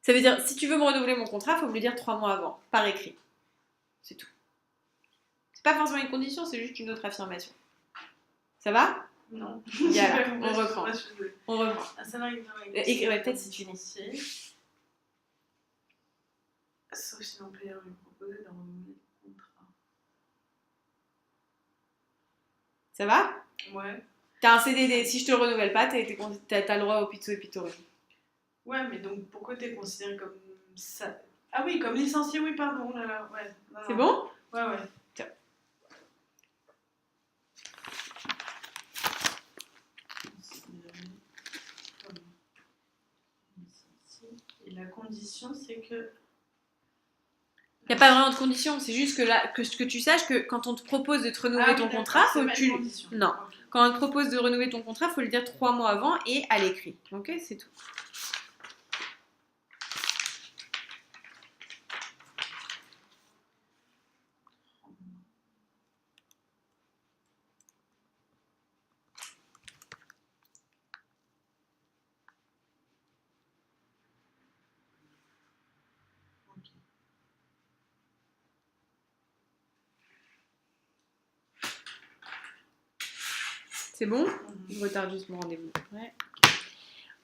Ça veut dire, si tu veux me renouveler mon contrat, il faut me le dire 3 mois avant, par écrit. C'est tout. C'est pas forcément une condition, c'est juste une autre affirmation. Ça va? Non. Voilà, on reprend. Un salarié peut-être si tu dis. Sauf si l'employeur lui proposait de renouveler le contrat. Ça va? Ouais. T'as un CDD, si je te le renouvelle pas, t'as le droit au pizzo et pittori. Ouais, mais donc pourquoi t'es considéré comme ça? Ah oui, comme licencié, oui, pardon. Oh là, là, ouais. Non, C'est non. bon? Ouais, ouais. Tiens. Et la condition, c'est que. Il n'y a pas vraiment de condition, c'est juste que tu saches que quand on te propose de te renouveler ton contrat, faut que tu... Non. Okay. Quand on te propose de renouveler ton contrat, il faut le dire 3 mois avant et à l'écrit. Ok, c'est tout. C'est bon? Je retarde juste mon rendez-vous. Ouais.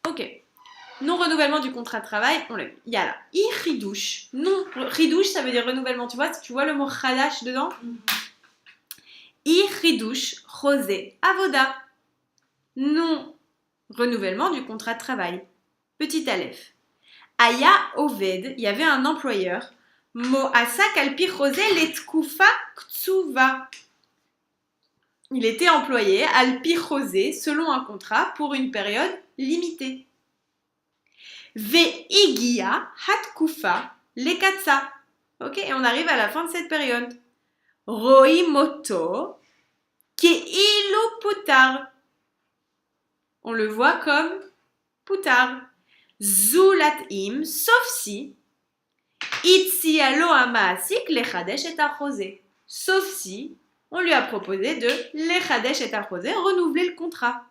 Ok. Non-renouvellement du contrat de travail, on l'a vu. Il y a là. I-ridouche. Non, ridouche, ça veut dire renouvellement. Tu vois le mot khadash dedans? I-ridouche, rosé, avoda. Non-renouvellement du contrat de travail. Petit aleph. Aya oved, il y avait un employeur. Mo'asak alpi rosé letkoufa ktsuva. Il était employé alpi rosé selon un contrat pour une période limitée. Ve'igia hatkufa lekatsa. Ok, et on arrive à la fin de cette période. Roimoto keilu putar. On le voit comme putar. Zulatim, sauf si Itzialo amaasik lechadesh et arrosé. Sauf si on lui a proposé de lechadesh et arrosé, renouveler le contrat.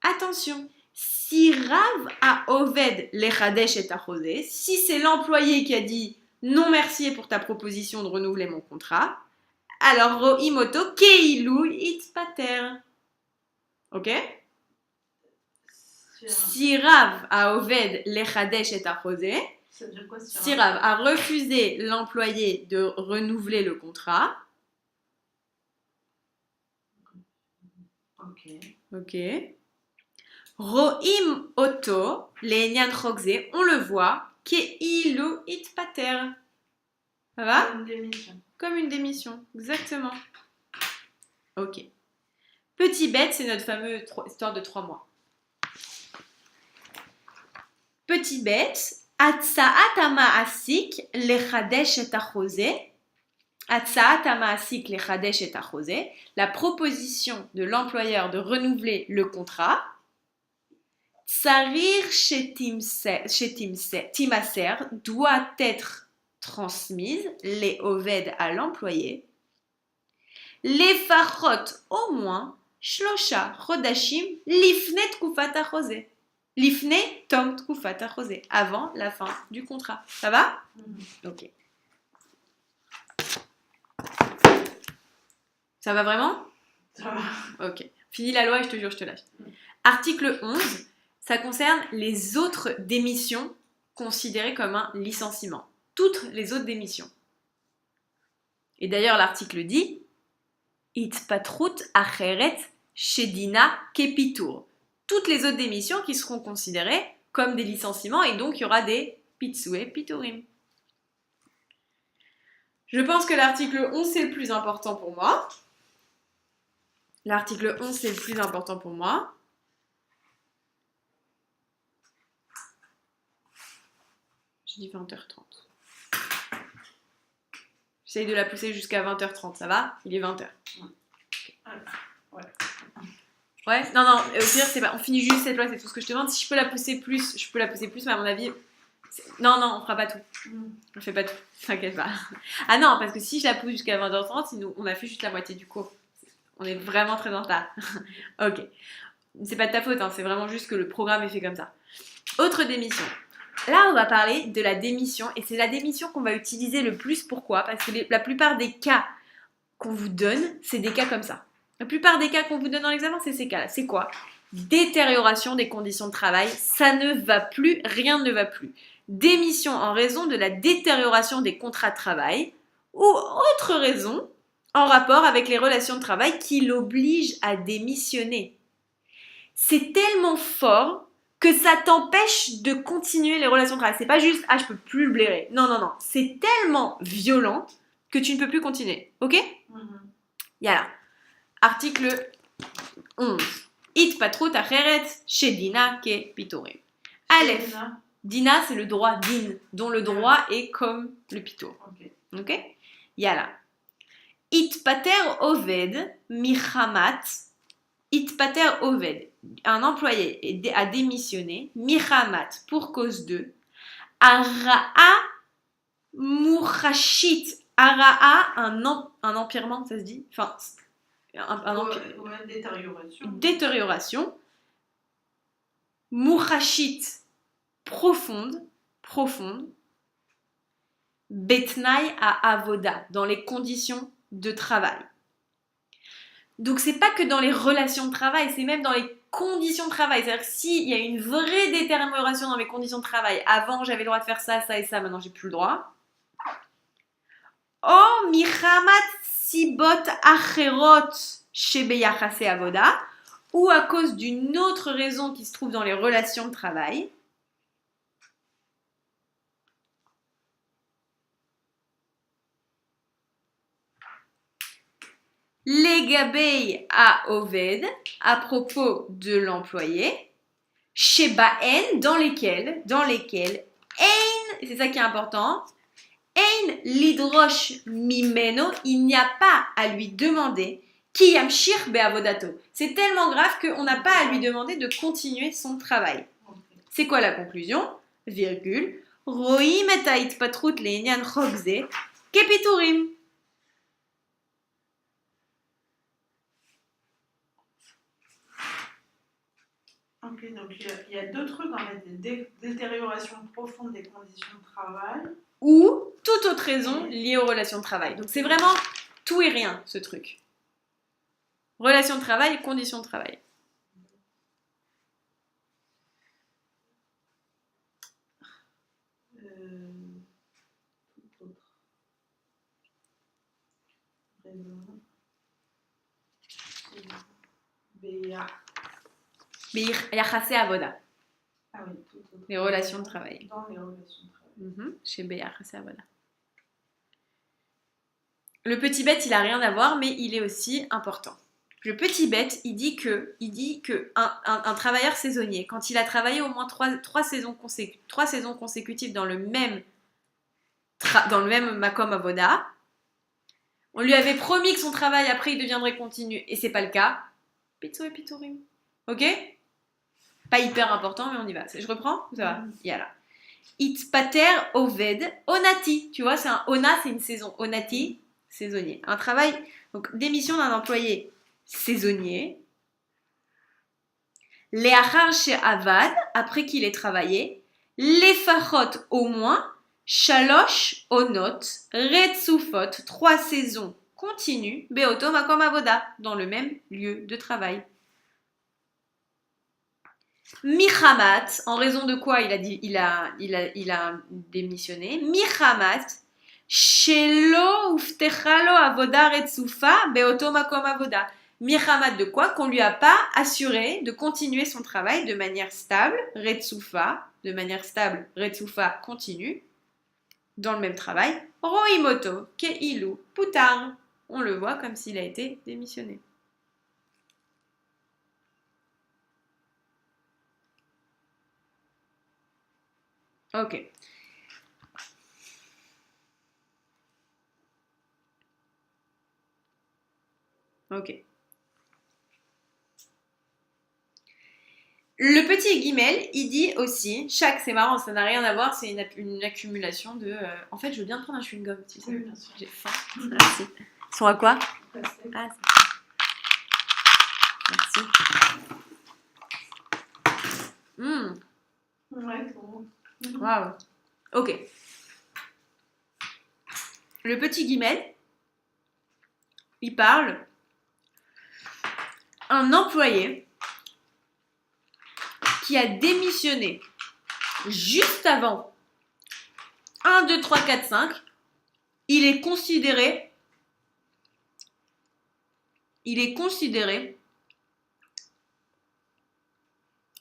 Attention, si Rav a Oved lechadesh et arrosé, si c'est l'employé qui a dit non merci pour ta proposition de renouveler mon contrat, alors roimoto keilu itpater. Ok? Si Rav a Oved lechadesh et arrosé, si Rav a refusé l'employé de renouveler le contrat, ok. Roim oto, le'enyan chokze, on le voit, keilu itpater. Ça va? Comme une démission. Comme une démission, exactement. Ok. Petit bête, c'est notre fameuse histoire de 3 mois. Petit bête, Atsaat amaasik lechadesh et achosé. Atsaat amaasik lechadesh et achosé. La proposition de l'employeur de renouveler le contrat. Tsarir timaser doit être transmise, les oved à l'employé. Les farot au moins, shlosha rodashim lifne tkufat achosé. Lifne tom tkufat achosé, avant la fin du contrat. Ça va? Ok. Ça va vraiment? Ça va. Ok. Fini la loi et je te jure, je te lâche. Article 11, ça concerne les autres démissions considérées comme un licenciement. Toutes les autres démissions. Et d'ailleurs, l'article dit Itpatrut acheret shedina kepitur. Toutes les autres démissions qui seront considérées comme des licenciements et donc il y aura des pitsoué piturim. Je pense que l'article 11 c'est le plus important pour moi. L'article 11 c'est le plus important pour moi. J'ai dit 20h30. J'essaye de la pousser jusqu'à 20h30, ça va? Il est 20h. Ouais. Ouais, non, au pire, c'est pas, on finit juste cette loi, c'est tout ce que je te demande. Si je peux la pousser plus, je peux la pousser plus, mais à mon avis, non, on fera pas tout. On fait pas tout, t'inquiète pas. Ah non, parce que si je la pousse jusqu'à 20h30, on a fait juste la moitié du cours. On est vraiment très en retard. Ok. C'est pas de ta faute, hein, c'est vraiment juste que le programme est fait comme ça. Autre démission. Là, on va parler de la démission, et c'est la démission qu'on va utiliser le plus. Pourquoi? Parce que la plupart des cas qu'on vous donne, c'est des cas comme ça. La plupart des cas qu'on vous donne dans l'examen, c'est ces cas-là. C'est quoi? Détérioration des conditions de travail, ça ne va plus, rien ne va plus. Démission en raison de la détérioration des contrats de travail ou autre raison en rapport avec les relations de travail qui l'obligent à démissionner. C'est tellement fort que ça t'empêche de continuer les relations de travail. C'est pas juste, ah, je peux plus le blairer. Non, non, non. C'est tellement violent que tu ne peux plus continuer. Ok? Yala. Article 11. It patrut acheret chez Dina ke pitorim. Aleph. Dina, c'est le droit din, dont le droit est comme le pito. Ok? Yala. It pater oved michamat. It pater oved. Un employé a démissionné. Michamat, pour cause de. Ara'a murachit. Ara'a, un empirement, ça se dit? Enfin, détérioration. Murachit, profonde. Betnaï à avoda, dans les conditions de travail. Donc c'est pas que dans les relations de travail, c'est même dans les conditions de travail. C'est-à-dire que s'il y a une vraie détérioration dans mes conditions de travail, avant j'avais le droit de faire ça, ça et ça, maintenant j'ai plus le droit. Oh, michamat sibot acherot shebeyachase avoda, ou à cause d'une autre raison qui se trouve dans les relations de travail. Legabei à Oved, à propos de l'employé, chez Baen, dans lesquels, Ein, c'est ça qui est important, Ein lidrosh mimeno, il n'y a pas à lui demander, ki yamshir beavodato. C'est tellement grave qu'on n'a pas à lui demander de continuer son travail. C'est quoi la conclusion? Virgule, roim et ait patrut le'inyan chokze, kepiturim. Ok, donc il y a deux trucs en fait, détérioration profonde des conditions de travail. Ou toute autre raison liée aux relations de travail. Donc c'est vraiment tout et rien ce truc. Relations de travail, conditions de travail. Tout autre raison. Béa. Yachase avoda. Ah oui, tout autre. Les relations de travail. Dans les relations de travail. Chez Yachase avoda. Le petit bête, il a rien à voir, mais il est aussi important. Le petit bête, il dit que un travailleur saisonnier, quand il a travaillé au moins 3 saisons consécutives dans le même makom avoda, on lui avait promis que son travail après il deviendrait continu, et c'est pas le cas. Pitso et pitorim. Ok? Pas hyper important, mais on y va. Je reprends? Ça va? Yala. It pater oved onati. Tu vois, c'est un ona, c'est une saison. Onati, saisonnier. Un travail, donc démission d'un employé saisonnier. Leachar chez avad, après qu'il ait travaillé. Lefachot, au moins. Shalosh onot. Retsufot, 3 saisons continues. Beoto makom avoda, dans le même lieu de travail. Michamat, en raison de quoi il a démissionné. Michamat, shelo uftechalo avoda retsufa beoto makom avoda. Michamat de quoi? Qu'on lui a pas assuré de continuer son travail de manière stable, retsufa, retsufa continue, dans le même travail. Roimoto, keilu, putar. On le voit comme s'il a été démissionné. Ok. Le petit guimel, il dit aussi, c'est marrant, ça n'a rien à voir, c'est une accumulation de... En fait, je veux bien prendre un chewing-gum, tu sais. Oui, bien sûr. J'ai faim. Merci. Ils sont à quoi? Ah, c'est Merci. Ouais, c'est bon. Waouh. Ok. Le petit guimel, il parle un employé qui a démissionné juste avant 1, 2, 3, 4, 5, il est considéré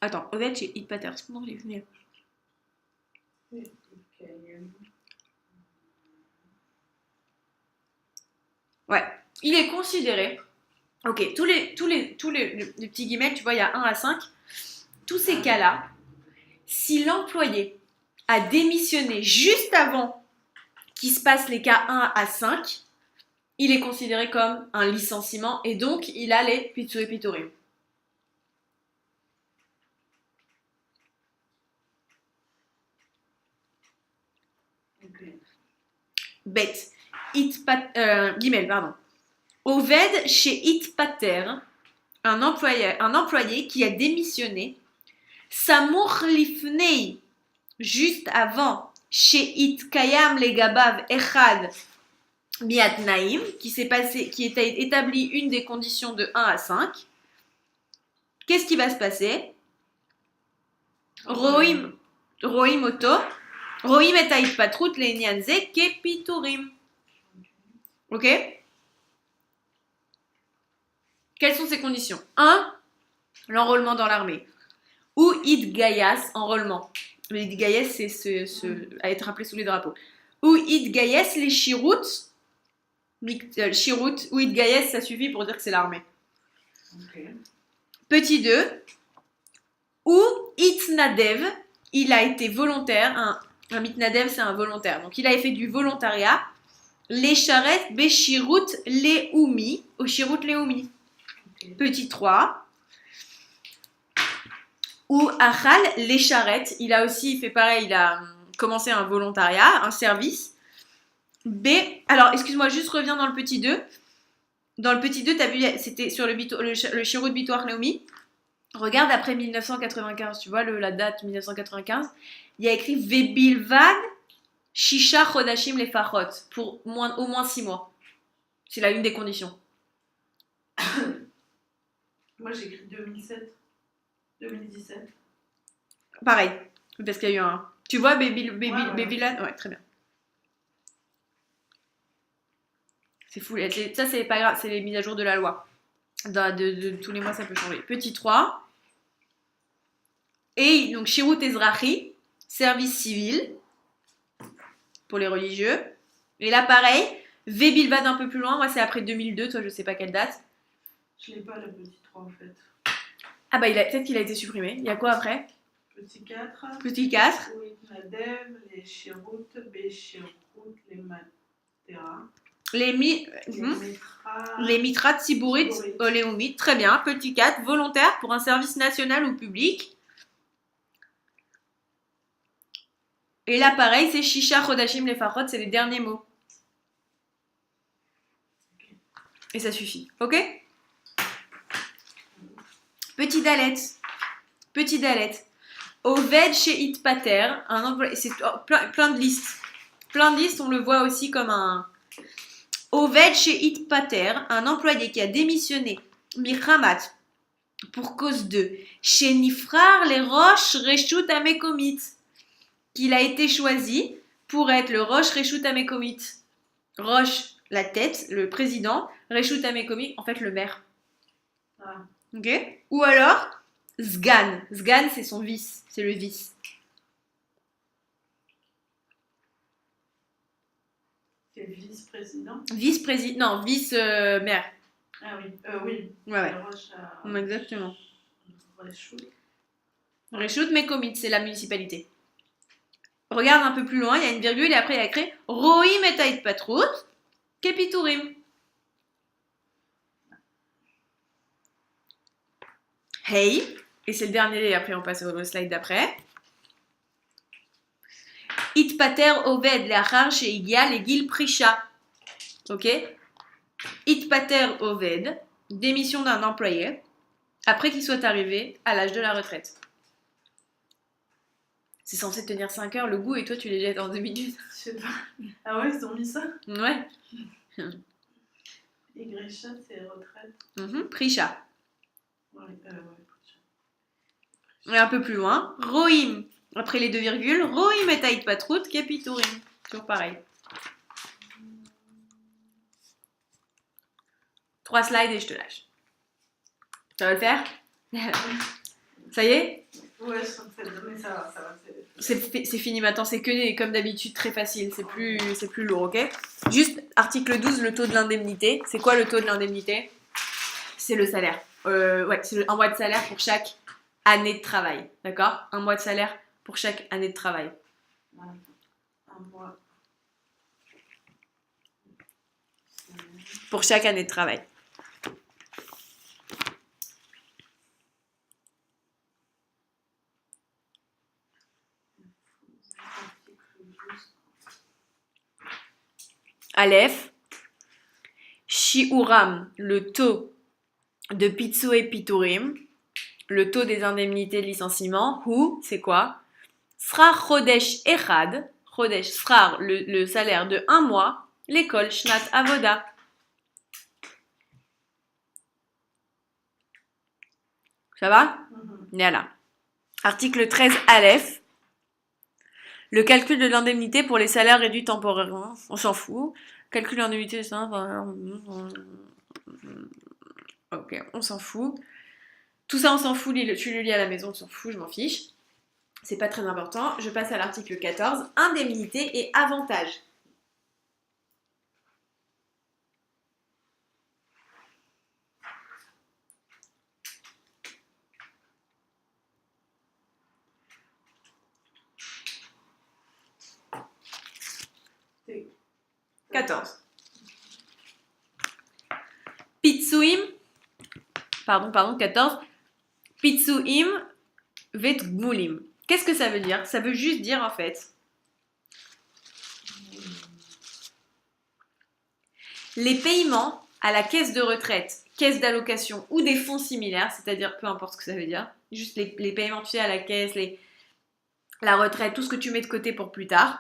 Attends, Oved chez Itpater. Non, il est venu. Ouais, il est considéré. Ok, tous les petits guillemets, tu vois, il y a 1 à 5. Tous ces cas-là, si l'employé a démissionné juste avant qu'il se passe les cas 1 à 5, il est considéré comme un licenciement et donc il a les Pitsui Piturim. Bête. Guimel, pardon. Oved chez Itpater, un employé qui a démissionné. Samour lifnei, juste avant, chez Itkayam legabav echad miatnaim, qui était établi une des conditions de 1 à 5. Qu'est-ce qui va se passer? Roim oto, roim et Itpatrut le'inyanze kepiturim. Ok? Quelles sont ces conditions? 1. L'enrôlement dans l'armée. Ou Idgayas, enrôlement. Le Idgayas, c'est à être appelé sous les drapeaux. Ou Idgayas, les Shirut. Shirut, ou Idgayas, ça suffit pour dire que c'est l'armée. Okay. Petit 2. Ou Itnadev, il a été volontaire. Un Itnadev, c'est un volontaire. Donc il a fait du volontariat. Les charrettes, Beshirut, Leumi. Au Shirut, Leumi. Okay. Petit 3. Ou Achal, les charrettes, il a aussi fait pareil, il a commencé un volontariat, un service. B, alors excuse-moi, juste reviens dans le petit 2. Dans le petit 2, tu as vu, c'était sur le Shirut Bitoar Leumi. Regarde après 1995, tu vois la date 1995. Il y a écrit Vebilvad Shisha Chodashim les Farot pour au moins 6 mois. C'est là une des conditions. Moi j'ai écrit 2007. 2017. Pareil, parce qu'il y a eu un... Tu vois, Babyland, ouais, très bien. C'est fou, ça c'est pas grave, c'est les mises à jour de la loi. De tous les mois, ça peut changer. Petit 3. Et donc, Shirut Ezrahi, service civil, pour les religieux. Et là, pareil, Vebilvad un peu plus loin, moi c'est après 2002, toi je sais pas quelle date. Je l'ai pas, le petit 3 en fait. Ah bah peut-être qu'il a été supprimé. Il y a quoi après? Petit 4. Petit 4. Oui, Nadev, les Shirut, Beshirut, les Matera. Les Mitrat Siburit Oleumit. Très bien. Petit 4. Volontaire pour un service national ou public. Et là, pareil, c'est Shisha Chodashim les Farot, c'est les derniers mots. Et ça suffit. Ok? Petit Dalet. Oved chez Itpater, un employé. C'est plein de listes. Plein de listes, on le voit aussi comme un. Oved chez Itpater, un employé qui a démissionné. Michamat, pour cause de. Chez Nifrar, les Roches Reshut Amekomit, qu'il a été choisi pour être le Roche Reshut Amekomit. Roche, la tête, le président. Reshut Amekomit, en fait, le maire. Ah. Ok? Ou alors, Sgan. Sgan, c'est son vice. C'est le vice. C'est vice-président? Vice-président. Non, vice-maire. Ah oui. Oui. Ouais. Exactement. Reshut Mekomit, c'est la municipalité. Regarde un peu plus loin, il y a une virgule et après il y a écrit Roim et Itpatrut Kepiturim. Hey, et c'est le dernier, et après on passe au slide d'après. Itpater Oved Leachar Sheigia Legil Prisha. Ok? Itpater Oved, démission d'un employé, après qu'il soit arrivé à l'âge de la retraite. C'est censé tenir 5 heures le goût et toi tu les jettes en 2 minutes. Je sais pas. Ah ouais, ils ont mis ça? Ouais. Et Grisha, c'est retraite. Prisha. Ouais, Et un peu plus loin, Roim, après les 2 virgules, Roim et Itpatrut Kepiturim. Toujours pareil. 3 slides et je te lâche. Ça va le faire? Ça y est? Ouais, mais ça va. C'est fini maintenant, c'est que comme d'habitude très facile, c'est plus lourd, ok? Juste, article 12, le taux de l'indemnité. C'est quoi le taux de l'indemnité? C'est le salaire. Ouais, c'est un mois de salaire pour chaque année de travail, d'accord? Un mois de salaire pour chaque année de travail. Un mois. Pour chaque année de travail. Aleph, Shiuram, le taux de Pitsoe Piturim, le taux des indemnités de licenciement. Hu, c'est quoi? Srar Chodesh Echad, Chodesh, Srar, le salaire de un mois, l'école Shnat Avoda. Ça va? Voilà. Article 13 Aleph. Le calcul de l'indemnité pour les salaires réduits temporairement. On s'en fout. Calcul de l'indemnité, ça. Ok, on s'en fout. Tout ça, on s'en fout. Tu le lis à la maison, on s'en fout, je m'en fiche. C'est pas très important. Je passe à l'article 14. Indemnité et avantages. C'est 14. Pitsuim. Pardon, 14. Pitsuim vetgmulim. Qu'est-ce que ça veut dire? Ça veut juste dire en fait les paiements à la caisse de retraite, caisse d'allocation ou des fonds similaires, c'est-à-dire peu importe ce que ça veut dire, juste les paiements tu sais à la caisse, la retraite, tout ce que tu mets de côté pour plus tard,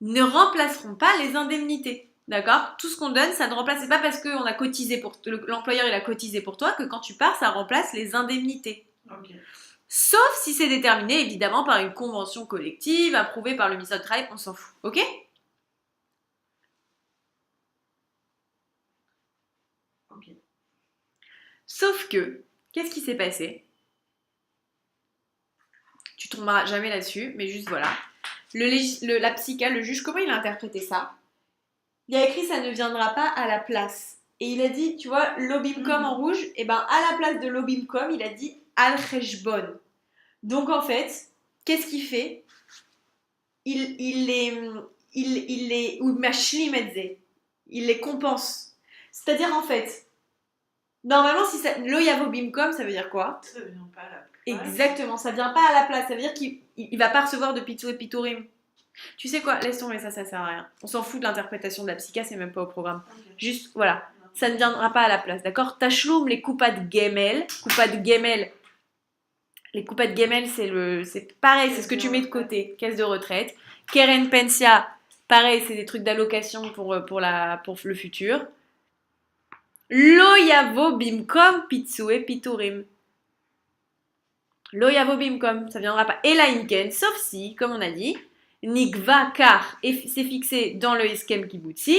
ne remplaceront pas les indemnités. D'accord? Tout ce qu'on donne, ça ne remplace, c'est pas parce que on a cotisé pour l'employeur il a cotisé pour toi que quand tu pars, ça remplace les indemnités. Ok. Sauf si c'est déterminé évidemment par une convention collective approuvée par le ministère du Travail, on s'en fout. Ok? Ok. Sauf que, qu'est-ce qui s'est passé? Tu tomberas jamais là-dessus, mais juste voilà. La psycha, le juge, comment il a interprété ça? Il a écrit ça ne viendra pas à la place. Et il a dit, tu vois, l'obimcom en rouge, et ben à la place de l'obimcom, il a dit al-kheshbon. Donc en fait, qu'est-ce qu'il fait? Il les ou mashlim etze. Il les compense. C'est-à-dire en fait, normalement si ça lo yavo bimcom, ça veut dire quoi? Ça vient pas à la place. Exactement, ça vient pas à la place, ça veut dire qu'il va pas recevoir de pitou et pitourim. Tu sais quoi, laisse tomber ça sert à rien. On s'en fout de l'interprétation de la psycha, c'est même pas au programme. Okay. Juste, voilà, ça ne viendra pas à la place, d'accord? Tachloum, les coupas de gemel, les coupas de gemel, c'est pareil, c'est ce que tu mets de côté, caisse de retraite. Keren pensia, pareil, c'est des trucs d'allocation pour le futur. Lo yavo bimkom pitsue piturim. Lo yavo bimkom, ça viendra pas. Et la inken, sauf si, comme on a dit, nikva car c'est fixé dans le eskem kibutzi.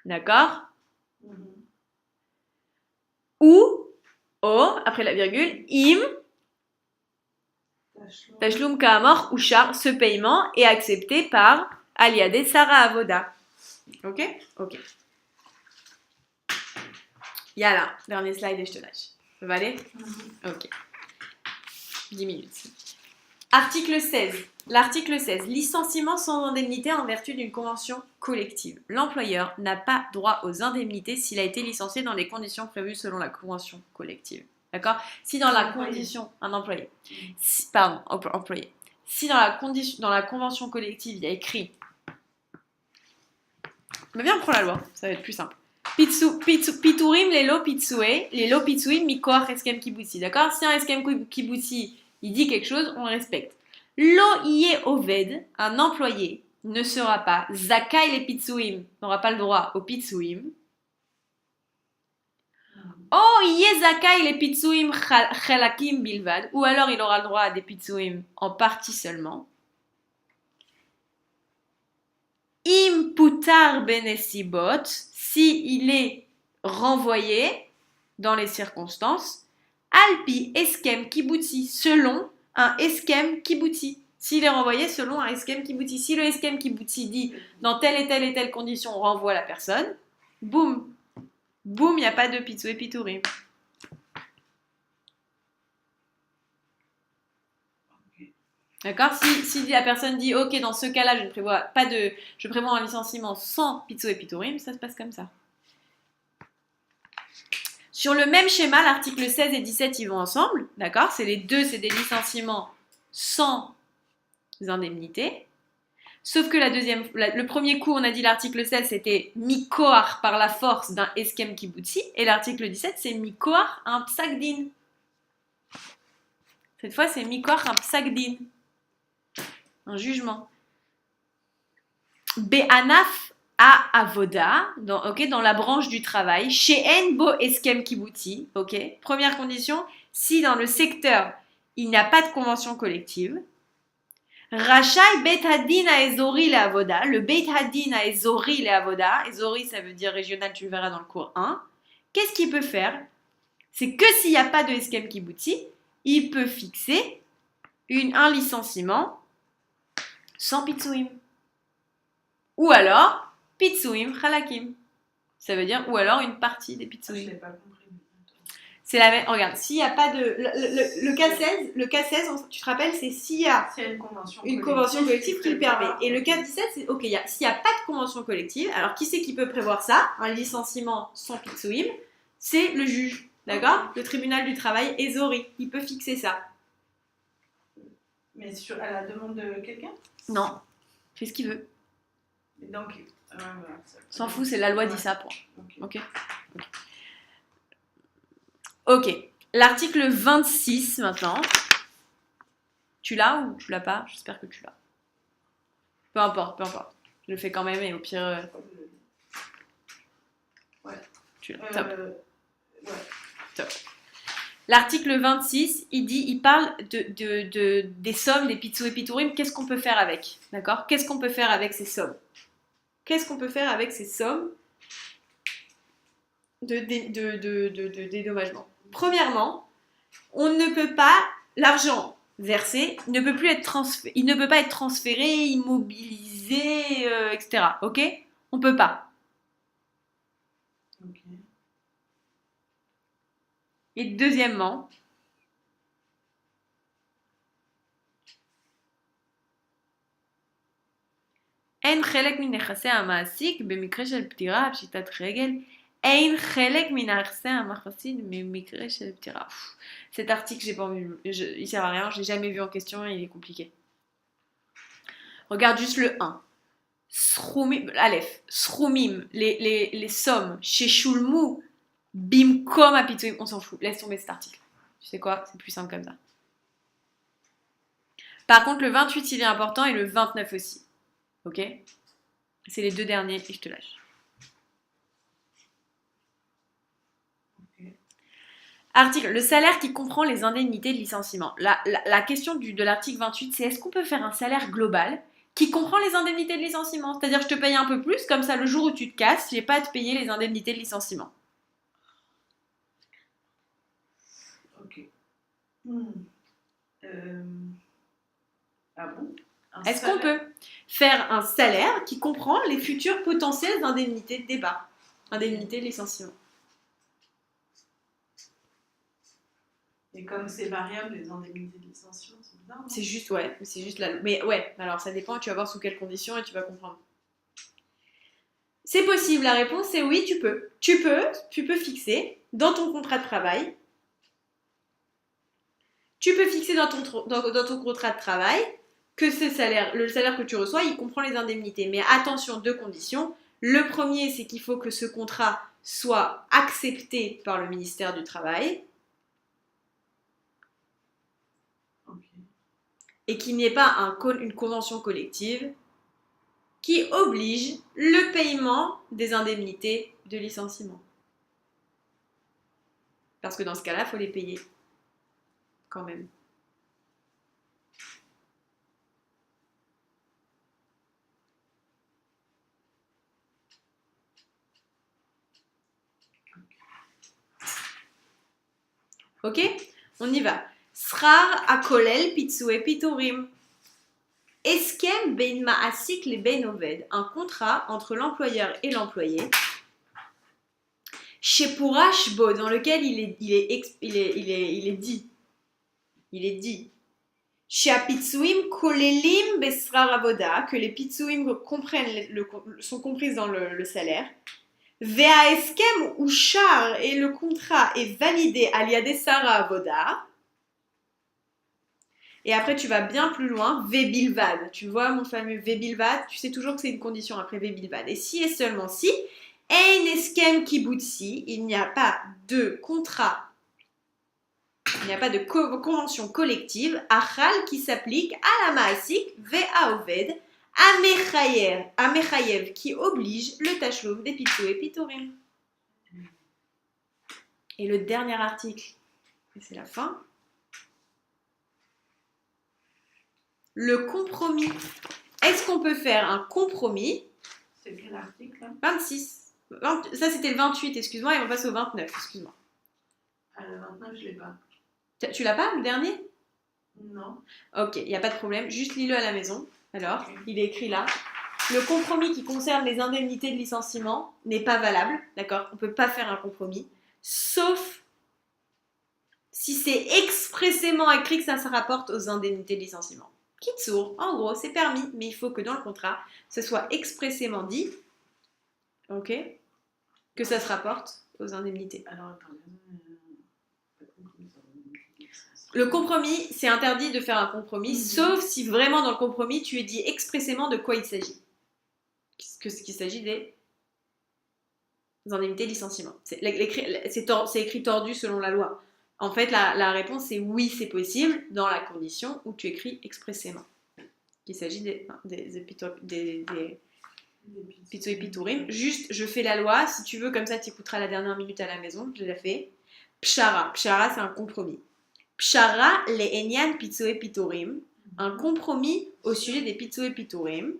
D'accord? Ou, après la virgule, im, Tashlum Kaamor Ushar, ce paiement est accepté par Aliade Sarah Avoda. Ok? Ok. Yala, dernier slide et je te lâche. Ça va aller? Ok. 10 minutes. Article 16. L'article 16. Licenciement sans indemnité en vertu d'une convention collective. L'employeur n'a pas droit aux indemnités s'il a été licencié dans les conditions prévues selon la convention collective. D'accord? Si dans la condition, un employé. Employé. Si dans la convention collective, il y a écrit. Mais viens, on prend la loi, ça va être plus simple. Piturim, les lo pitsuim, mikoach eskem kibutzi. D'accord? Si un eskem kibutzi, il dit quelque chose, on le respecte. Lo iye oved, un employé, ne sera pas zakai les pitsuim, n'aura pas le droit au pitsuim. Oh, iye zakai les pitsuim chalakim bilvad, ou alors il aura le droit à des pitsuim en partie seulement. Im putar benesibot, si il est renvoyé dans les circonstances, Alpi eskem kibutzi, selon un eskem kibutzi. S'il est renvoyé selon un eskem kibutzi. Si le eskem kibutzi dit dans telle et telle condition, on renvoie la personne, boum, boum, il n'y a pas de pitsoui pitourim. D'accord? Si la personne dit ok, dans ce cas-là, je prévois un licenciement sans pitsoui pitourim, ça se passe comme ça. Sur le même schéma, l'article 16 et 17, ils vont ensemble, d'accord? C'est des licenciements sans indemnité. Sauf que le premier coup, on a dit l'article 16, c'était mikoar par la force d'un eskem kibutzi, et l'article 17, c'est mikoar un psagdin. Cette fois, c'est mikoar un psagdin, un jugement. Be'anaf a avoda, dans la branche du travail, chez Enbo eskem kibutzi, ok. Première condition, si dans le secteur il n'y a pas de convention collective. Rachai Beit Hadin Aezori le Avoda. Le Beit Hadin Aezori le Avoda. Ezori, ça veut dire régional, tu le verras dans le cours 1. Qu'est-ce qu'il peut faire? C'est que s'il n'y a pas de eskem kibutzi, il peut fixer un licenciement sans pitsuim. Ou alors, pitsuim halakim. Ça veut dire, ou alors une partie des pitsuim. Je l'ai pas compris. C'est la même. Regarde, s'il n'y a pas de. Le cas 16, tu te rappelles, c'est s'il y a une convention collective qui le permet. Et le cas 17, c'est ok, s'il n'y a pas de convention collective, alors qui c'est qui peut prévoir ça? Un licenciement sans pitsuim, c'est le juge. D'accord? Le tribunal du travail, Ezori. Il peut fixer ça. Mais à la demande de quelqu'un? Non. Fait ce qu'il veut. Et donc, voilà, s'en fout, c'est la loi dit ça, point. Ok. L'article 26 maintenant. Tu l'as ou tu l'as pas? J'espère que tu l'as. Peu importe. Je le fais quand même et au pire. Ouais. Tu l'as. Top. Ouais. Top. L'article 26, il parle des sommes, des pitsu et pitourim. Qu'est-ce qu'on peut faire avec? D'accord? Qu'est-ce qu'on peut faire avec ces sommes? Qu'est-ce qu'on peut faire avec ces sommes de dédommagement? Premièrement, on ne peut pas, l'argent versé ne peut plus être transféré, il ne peut pas être transféré, immobilisé, etc. Ok? On peut pas. Okay. Et deuxièmement, אין חלק מנכסי המעסיק במקרה של פטירה, פשיטת רגל, אין חלק מנכסי המחצית במקרה של פטירה. Cet article, j'ai pas envie, il sert à rien, je l'ai jamais vu en question et il est compliqué. Regarde juste le 1. Aleph, Sroumim, les sommes chez Shulmu, Bimkom apitoim, on s'en fout, laisse tomber cet article. Tu sais quoi, c'est plus simple comme ça. Par contre, le 28, il est important et le 29 aussi. Ok? C'est les deux derniers et je te lâche. Okay. Article. Le salaire qui comprend les indemnités de licenciement. La question de l'article 28, c'est est-ce qu'on peut faire un salaire global qui comprend les indemnités de licenciement? C'est-à-dire, je te paye un peu plus, comme ça, le jour où tu te casses, j'ai pas à te payer les indemnités de licenciement. Ok. Ah bon? Est-ce qu'on peut faire un salaire qui comprend les futures potentielles indemnités de départ, indemnités de licenciement? Et comme c'est variable, les indemnités de licenciement, c'est bizarre. C'est juste, ouais, c'est juste la... Mais ouais, alors ça dépend, tu vas voir sous quelles conditions et tu vas comprendre. C'est possible, la réponse c'est oui, tu peux. Tu peux fixer dans ton contrat de travail. Tu peux fixer dans ton contrat de travail que le salaire que tu reçois, il comprend les indemnités. Mais attention, deux conditions. Le premier, c'est qu'il faut que ce contrat soit accepté par le ministère du Travail. Okay. Et qu'il n'y ait pas une convention collective qui oblige le paiement des indemnités de licenciement. Parce que dans ce cas-là, il faut les payer. Quand même. Ok? On y va. Srar akolel pitsoue pitorim. Eskem ben ma'asik le ben oved. Un contrat entre l'employeur et l'employé. Chez Pourash Bo, dans lequel il est dit. Il est dit. Chez Apitsuim kolelim besrar avoda, que les pitsuim sont comprises dans le salaire. Vea eskem ou char, et le contrat est validé à l'Iadesara avoda. Et après, tu vas bien plus loin, Vebilvad. Tu vois mon fameux Vebilvad, tu sais toujours que c'est une condition après Vebilvad. Et si et seulement si, Ein eskem kiboutsi, il n'y a pas de contrat, il n'y a pas de convention collective, Achal qui s'applique à la Maasik, Vea Oved, Amechayev qui oblige le Tachloum des Pitsoue Pitorim. Et le dernier article, et c'est la fin. Le compromis. Est-ce qu'on peut faire un compromis? C'est quel article là? 26. Ça, c'était le 28, excuse-moi, et on passe au 29, excuse-moi. Ah, le 29, je l'ai pas. Tu l'as pas, le dernier? Non. Ok, il n'y a pas de problème. Juste lis-le à la maison. Alors, il est écrit là. Le compromis qui concerne les indemnités de licenciement n'est pas valable, d'accord? On ne peut pas faire un compromis, sauf si c'est expressément écrit que ça se rapporte aux indemnités de licenciement. Kitsour, en gros, c'est permis, mais il faut que dans le contrat, ce soit expressément dit, ok, que ça se rapporte aux indemnités. Alors, attends. Le compromis, c'est interdit de faire un compromis, sauf si vraiment dans le compromis, tu es dit expressément de quoi il s'agit. Qu'il s'agit des indemnités de licenciement. C'est écrit tordu selon la loi. En fait, la réponse est oui, c'est possible, dans la condition où tu écris expressément qu'il s'agit des Pitsoue Pitourim. Juste, je fais la loi. Si tu veux, comme ça, tu écouteras la dernière minute à la maison. Je l'ai fait. Pshara. Pshara, c'est un compromis. Pshara, les Enyan Pitsoue Pitourim. Un compromis au sujet des Pitsoue Pitourim.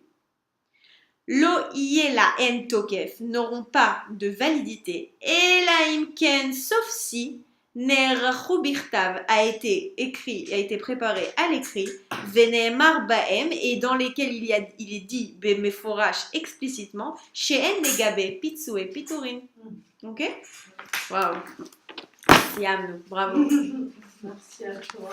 Lo iye la en tokef n'auront pas de validité. Et la imken, sauf si Ner Chubirtav a été écrit, a été préparé à l'écrit, Venemar Baem, et dans lesquels il est dit Bemeforash explicitement, Sheen Negabe Pitsoue Pitorim. Ok? Waouh! Merci Amnou, bravo. Merci à toi.